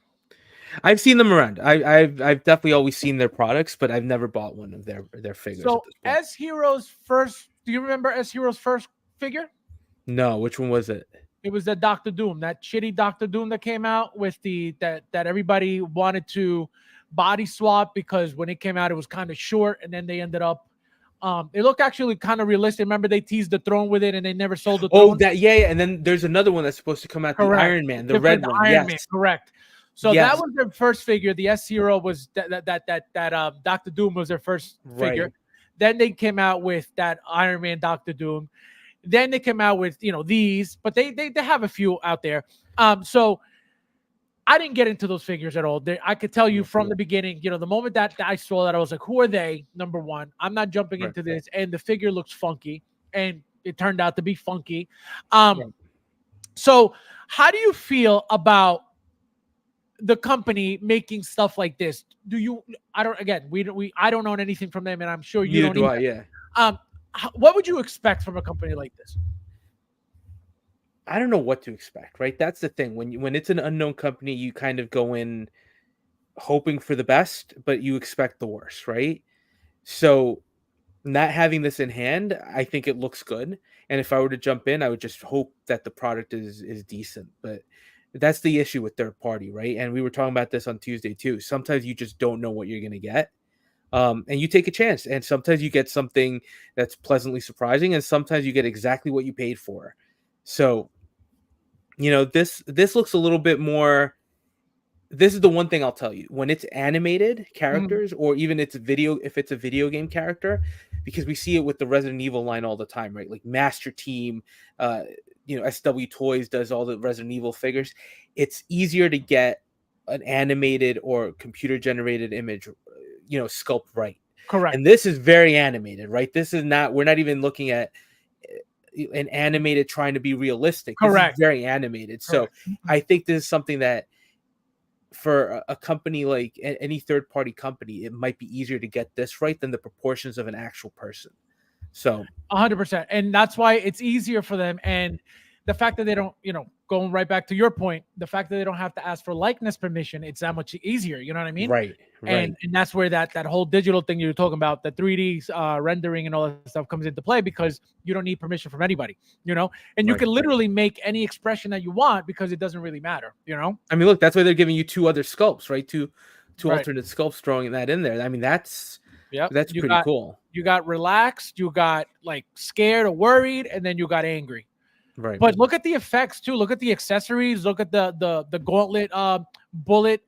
I've seen them around. I've definitely always seen their products, but I've never bought one of their figures. So at this point. S Hero's first, do you remember S Hero's first figure? No, which one was it? It was the Doctor Doom, that shitty Doctor Doom that came out with that everybody wanted to body swap because when it came out it was kind of short, and then they ended up it looked actually kind of realistic. Remember they teased the throne with it and they never sold the throne? Oh, that yeah, and then there's another one that's supposed to come out, Correct. the Iron Man, the red one. Iron Man, correct. So Yes. that was their first figure. The S Hero was that Doctor Doom was their first figure. Right. Then they came out with that Iron Man Doctor Doom. Then they came out with these, but they have a few out there. So I didn't get into those figures at all. I could tell you from the beginning, the moment that I saw that, I was like, who are they? Number one, I'm not jumping into this. And the figure looks funky, and it turned out to be funky. So how do you feel about the company making stuff like this? I don't own anything from them, and I'm sure you don't either. What would you expect from a company like this? I don't know what to expect, right? That's the thing. When it's an unknown company, you kind of go in hoping for the best, but you expect the worst, right? So not having this in hand, I think it looks good. And if I were to jump in, I would just hope that the product is decent. But that's the issue with third party, right? And we were talking about this on Tuesday too. Sometimes you just don't know what you're going to get. And you take a chance. And sometimes you get something that's pleasantly surprising. And sometimes you get exactly what you paid for. So, this looks a little bit more. This is the one thing I'll tell you: when it's animated characters, or even if it's a video game character, because we see it with the Resident Evil line all the time, right? Like Master Team, SW Toys does all the Resident Evil figures. It's easier to get an animated or computer generated image, sculpt right. Correct. And this is very animated, right? We're not even looking at an animated trying to be realistic. Correct. This is very animated. Correct. So I think this is something that for a company like any third party company, it might be easier to get this right than the proportions of an actual person. So 100%. And that's why it's easier for them. And the fact that they don't, going right back to your point, the fact that they don't have to ask for likeness permission, it's that much easier. You know what I mean? Right. And that's where that whole digital thing you're talking about, the 3D rendering and all that stuff comes into play, because you don't need permission from anybody, and you can literally make any expression that you want because it doesn't really matter, I mean, look, that's why they're giving you two other sculpts, right? Two alternate sculpts, throwing that in there. I mean, that's pretty cool. You got relaxed, you got like scared or worried, and then you got angry. Right. But look at the effects too. Look at the accessories. Look at the gauntlet bullet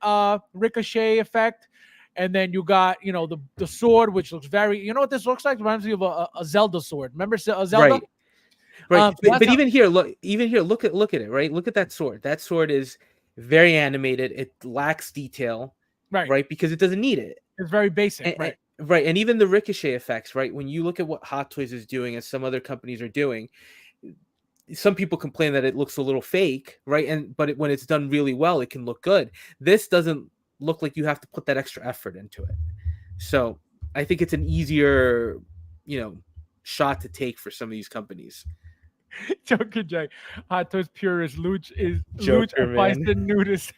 ricochet effect. And then you got, the sword, which looks very, what this looks like? Reminds me of a Zelda sword. Remember Zelda? Right. But even here, look at it, right? Look at that sword. That sword is very animated. It lacks detail, right? Because it doesn't need it. It's very basic, right? Right. And even the ricochet effects, right? When you look at what Hot Toys is doing and some other companies are doing, some people complain that it looks a little fake, right? But when it's done really well, it can look good. This doesn't look like you have to put that extra effort into it. So I think it's an easier, shot to take for some of these companies. Joker J, Hot Toys purist, Luch Joker, advice the nudist.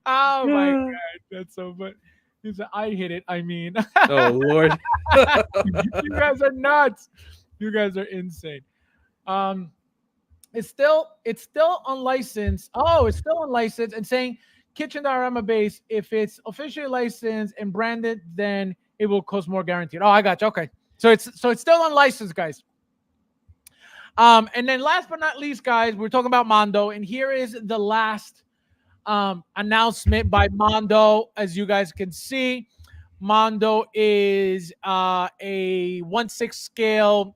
Oh my god, that's so funny. He said, "I hit it." I mean, oh Lord, you guys are nuts. You guys are insane. It's still unlicensed. Oh, it's still unlicensed and saying Kitchen Diorama base. If it's officially licensed and branded, then it will cost more guaranteed. Oh, I got you. Okay. So it's still unlicensed, guys. And then last but not least, guys, we're talking about Mondo, and here is the last announcement by Mondo. As you guys can see, Mondo is a 1/6 scale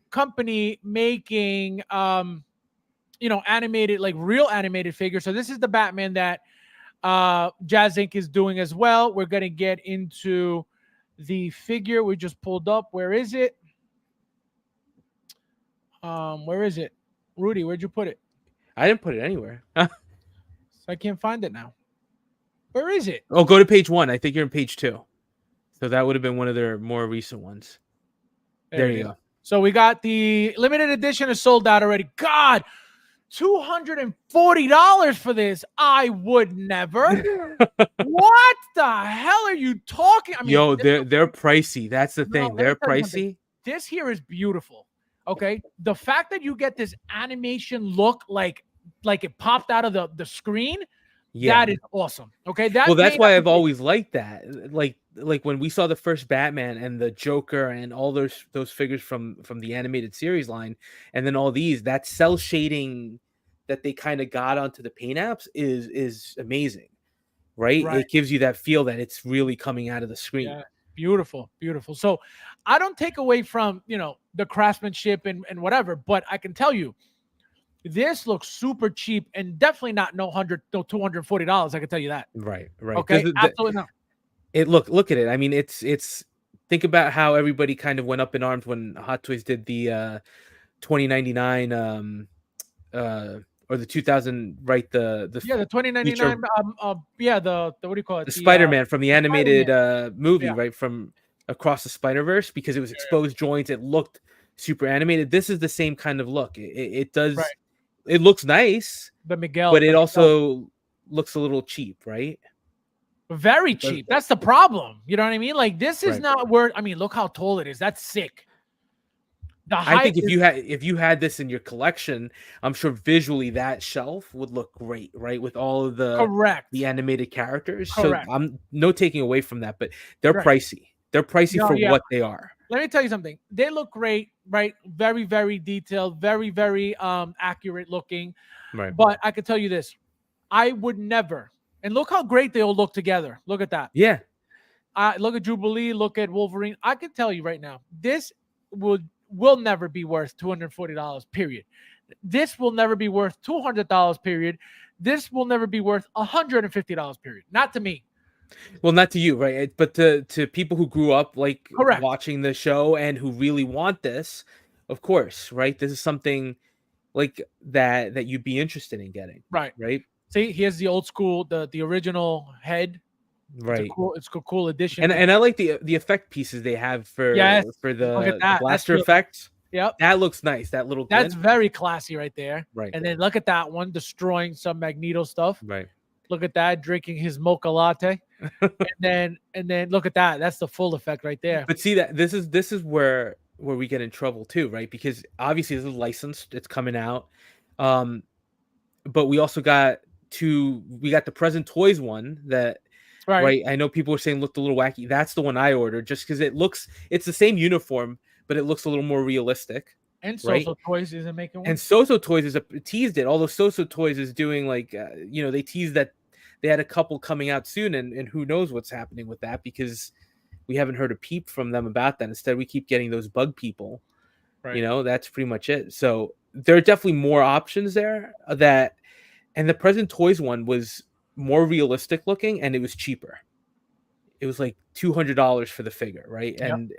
company making animated, like real animated figures. So this is the Batman that Jazz Inc. is doing as well. We're gonna get into the figure we just pulled up. Where is it? Where is it? Rudy, where'd you put it? I didn't put it anywhere. I can't find it now. Where is it? Oh, go to page 1. I think you're on page 2. So that would have been one of their more recent ones. There you go. So we got the limited edition is sold out already. God, $240 for this. I would never. What the hell are you talking? I mean, yo, they're pricey. That's the thing. They're pricey. This here is beautiful. Okay. The fact that you get this animation look like it popped out of the screen, that is awesome. Okay. Well, that's why I've always liked that. Like when we saw the first Batman and the Joker and all those figures from the animated series line, and then all these, that cell shading that they kind of got onto the paint apps is amazing. Right? It gives you that feel that it's really coming out of the screen. Yeah. Beautiful, beautiful. So I don't take away from, the craftsmanship and whatever, but I can tell you, this looks super cheap and definitely not $240. I can tell you that. Right. Okay, absolutely not. Look at it. I mean, it's think about how everybody kind of went up in arms when Hot Toys did the 2099 or the 2000, right? The 2099. The what do you call it? The Spider-Man from the animated movie, Yeah. right? From Across the Spider-Verse, because it was exposed joints. It looked super animated. This is the same kind of look. It does. Right. It looks nice, The Miguel, but it also looks a little cheap, right? Very cheap. That's the problem. You know what I mean? Like this is Right. not worth. I mean, look how tall it is. That's sick. I think if you had this in your collection, I'm sure visually that shelf would look great, right? With all of the animated characters. Correct. So I'm no taking away from that, but they're Right. pricey. They're pricey for what they are. Let me tell you something. They look great, right? Very, very detailed, very, very accurate looking. Right. But I could tell you this. I would never. And look how great they all look together. Look at that. Yeah. Look at Jubilee. Look at Wolverine. I can tell you right now, this will never be worth $240, period. This will never be worth $200, period. This will never be worth $150, period. Not to me. Well, not to you, right? But to people who grew up like Correct. watching the show and who really want this, of course, right? This is something like that you'd be interested in getting. Right. Right. See, here's the old school, the original head. Right. It's a cool addition. And I like the effect pieces they have for the blaster effects. Yep. That looks nice. That little That's glint. very classy right there. Right. And then look at that one destroying some Magneto stuff. Right. Look at that, drinking his mocha latte. and then look at that. That's the full effect right there. But see that this is where we get in trouble too, right? Because obviously this is licensed, it's coming out. But we also got the Present Toys one that right. I know people were saying looked a little wacky. That's the one I ordered just because it's the same uniform, but it looks a little more realistic. And Soso Toys isn't making one. And Soso Toys teased it. Although Soso Toys is doing like they teased that they had a couple coming out soon, and who knows what's happening with that because we haven't heard a peep from them about that. Instead, we keep getting those bug people. Right. That's pretty much it. So there are definitely more options there and the Present Toys one was more realistic looking and it was cheaper. It was like $200 for the figure, right? Yep. And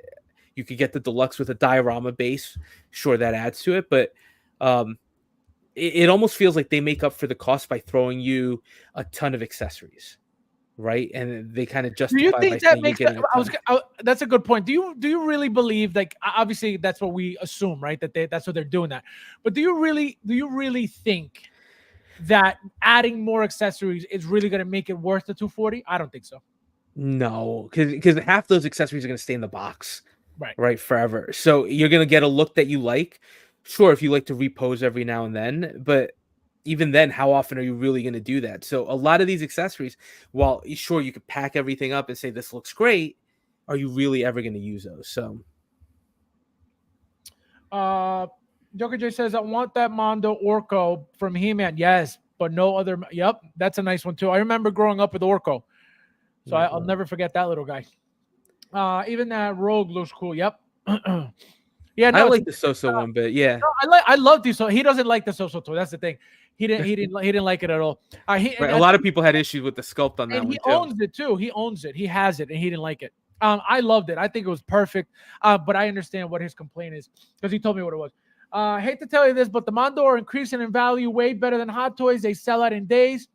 you could get the deluxe with a diorama base. Sure, that adds to it, but it almost feels like they make up for the cost by throwing you a ton of accessories, right? And they kind of justify. Do you think that makes that's a good point. Do you really believe, like, obviously that's what we assume, right? That's what they're doing that. But do you really think that adding more accessories is really going to make it worth the $240? I don't think so. No, because half those accessories are going to stay in the box, right, forever. So you're going to get a look that you like. Sure, if you like to repose every now and then, but even then, how often are you really going to do that? So a lot of these accessories, while sure you could pack everything up and say this looks great, are you really ever going to use those? So, Joker J says, I want that Mondo Orko from He-Man. Yes, but no other. Yep, that's a nice one too. I remember growing up with Orko, so I'll never forget that little guy. Even that Rogue looks cool. Yep. Yeah, I no, like the so-so one, but yeah. no, I love these. So he doesn't like the so-so toy. That's the thing. He didn't like it at all. Right. A lot of people had issues with the sculpt on that and one he too. owns it too. He owns it. He has it, and he didn't like it. I loved it. I think it was perfect. But I understand what his complaint is because he told me what it was. Hate to tell you this, but the Mondo are increasing in value way better than Hot Toys. They sell out in days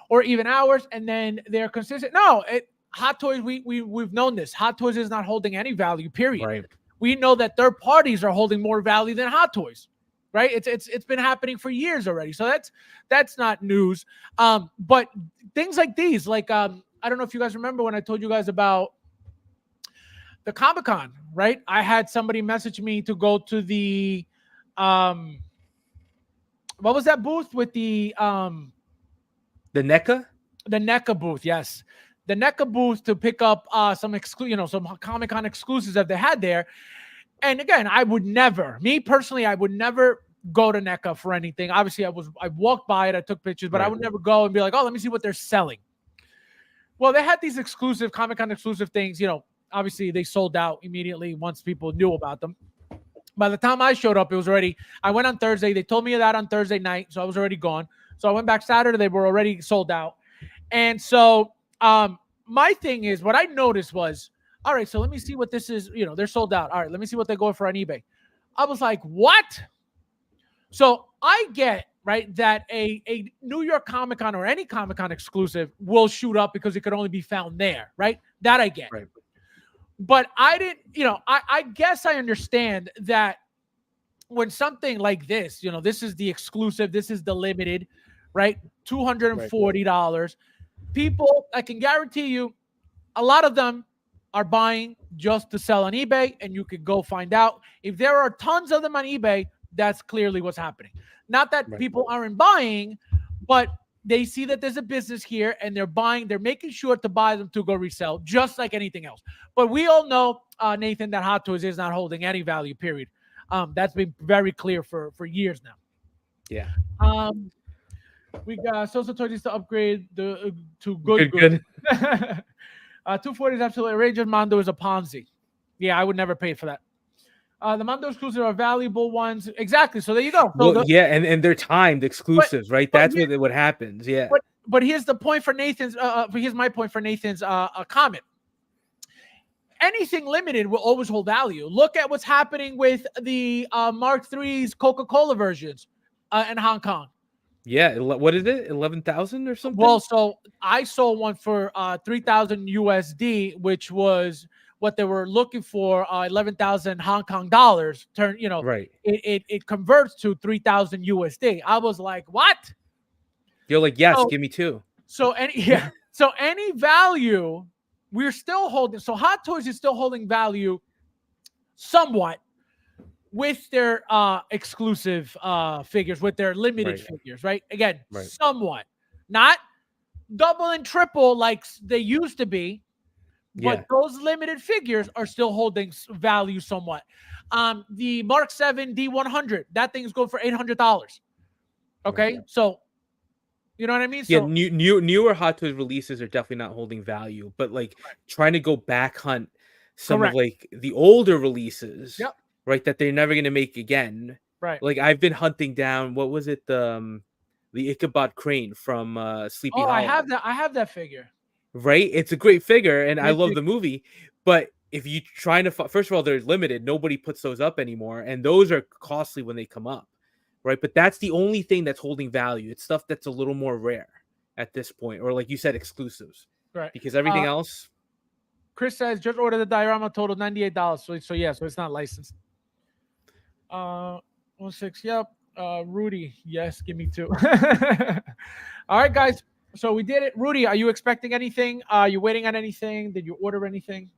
or even hours, and then they're consistent. No, Hot Toys, we've known this. Hot Toys is not holding any value, period. Right. We know that third parties are holding more value than Hot Toys, right? It's been happening for years already. So that's not news. But things like these, like I don't know if you guys remember when I told you guys about the Comic-Con, right? I had somebody message me to go to the what was that booth with the NECA? The NECA booth, yes. The NECA booth to pick up some Comic-Con exclusives that they had there. And again, I would never go to NECA for anything. Obviously, I walked by it, I took pictures, but I would never go and be like, oh, let me see what they're selling. Well, they had these exclusive Comic-Con exclusive things, obviously they sold out immediately once people knew about them. By the time I showed up, I went on Thursday. They told me that on Thursday night, so I was already gone. So I went back Saturday. They were already sold out. And so my thing is, what I noticed was, all right, so let me see what this is. They're sold out. All right, let me see what they go for on eBay. I was like, what? So I get, right, that a New York Comic-Con or any Comic-Con exclusive will shoot up because it could only be found there, right? That I get. Right. But I didn't, I guess I understand that when something like this, this is the exclusive, this is the limited, right? $240. People, I can guarantee you, a lot of them are buying just to sell on eBay, and you could go find out. If there are tons of them on eBay, that's clearly what's happening. Not that people aren't buying, but they see that there's a business here and they're making sure to buy them to go resell, just like anything else. But we all know, Nathan, that Hot Toys is not holding any value, period. That's been very clear for years now. Yeah. We got Social Toys to upgrade to good. 240 is absolutely outrageous. Mondo is a Ponzi. Yeah, I would never pay for that. The Mondo exclusives are valuable ones. Exactly. So there you go. So and they're timed exclusives, right? That's what happens. Yeah. But here's the point for Nathan's. Here's my point for Nathan's comment. Anything limited will always hold value. Look at what's happening with the Mark III's Coca-Cola versions in Hong Kong. Yeah, what is it? 11,000 or something? Well, so I saw one for 3,000 USD, which was what they were looking for, 11,000 Hong Kong dollars. Right. It converts to 3,000 USD. I was like, what? You're like, yes, give me two. So any value we're still holding. So Hot Toys is still holding value somewhat with their exclusive figures, with their limited figures, right? Again, somewhat, not double and triple like they used to be, but those limited figures are still holding value somewhat. The Mark 7 D100, that thing's going for $800. Okay, so you know what I mean? Yeah, newer Hot Toys releases are definitely not holding value, but like trying to go back hunt some of like the older releases. Yep. Right, that they're never going to make again. Right. Like I've been hunting down, what was it? The Ichabod Crane from Sleepy Hollow. I have that figure. Right? It's a great figure, and I love the movie. But if you trying to, first of all, they're limited. Nobody puts those up anymore, and those are costly when they come up. Right? But that's the only thing that's holding value. It's stuff that's a little more rare at this point, or like you said, exclusives. Right. Because everything else. Chris says just order the diorama, total $98. So it's not licensed. 16. Yep. Rudy. Yes. Give me two. All right, guys. So we did it. Rudy, are you expecting anything? Are you waiting on anything? Did you order anything?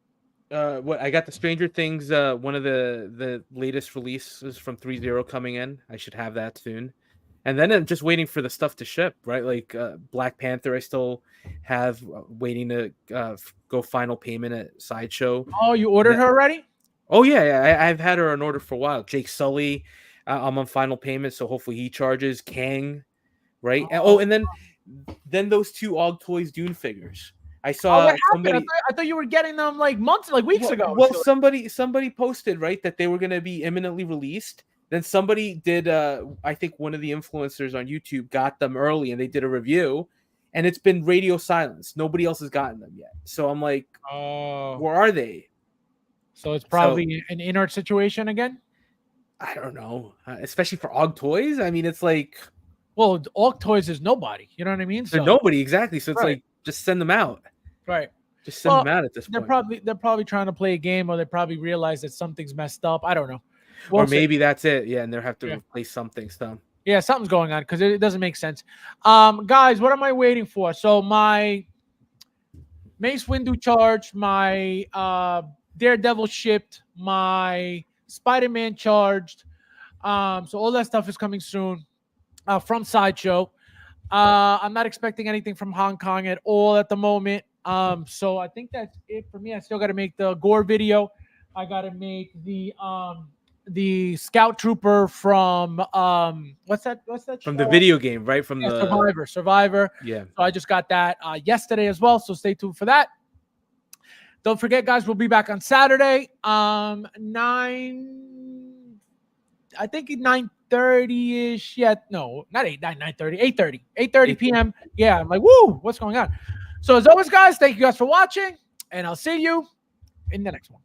What I got the Stranger Things, one of the latest releases from 3.0 coming in. I should have that soon. And then I'm just waiting for the stuff to ship, right? Like Black Panther, I still have waiting to go final payment at Sideshow. Oh, you ordered her already? Oh, yeah. I've had her on order for a while. Jake Sully. I'm on final payment, so hopefully he charges Kang, right? Oh. And then those 2 Og Toys Dune figures. I Oh, saw what happened? somebody. I thought you were getting them like weeks ago. Well, somebody posted, right, that they were going to be imminently released. Then somebody did. I think one of the influencers on YouTube got them early, and they did a review, and it's been radio silence. Nobody else has gotten them yet. So I'm like, where are they? So it's probably an inert situation again. I don't know, especially for Og Toys. I mean, it's like, well, Og Toys is nobody. You know what I mean? They're nobody, exactly. So it's Right. like, just send them out. Right. Just send them out at this point. They're probably trying to play a game, or they probably realize that something's messed up. I don't know. Or maybe that's it. Yeah, and they'll have to replace something. So yeah, something's going on because it doesn't make sense. Guys, what am I waiting for? So my Mace Windu charged, my Daredevil shipped, my Spider-Man charged. So all that stuff is coming soon from Sideshow. I'm not expecting anything from Hong Kong at all at the moment. So I think that's it for me. I still got to make the Gore video. I got to make the Scout Trooper from what's that from the video game, right? From the Survivor. Yeah. So I just got that yesterday as well. So stay tuned for that. Don't forget, guys, we'll be back on Saturday. 9:30-ish. Yeah, no, not 9:30, 8:30 p.m. Yeah, I'm like, woo, what's going on? So as always, guys, thank you guys for watching, and I'll see you in the next one.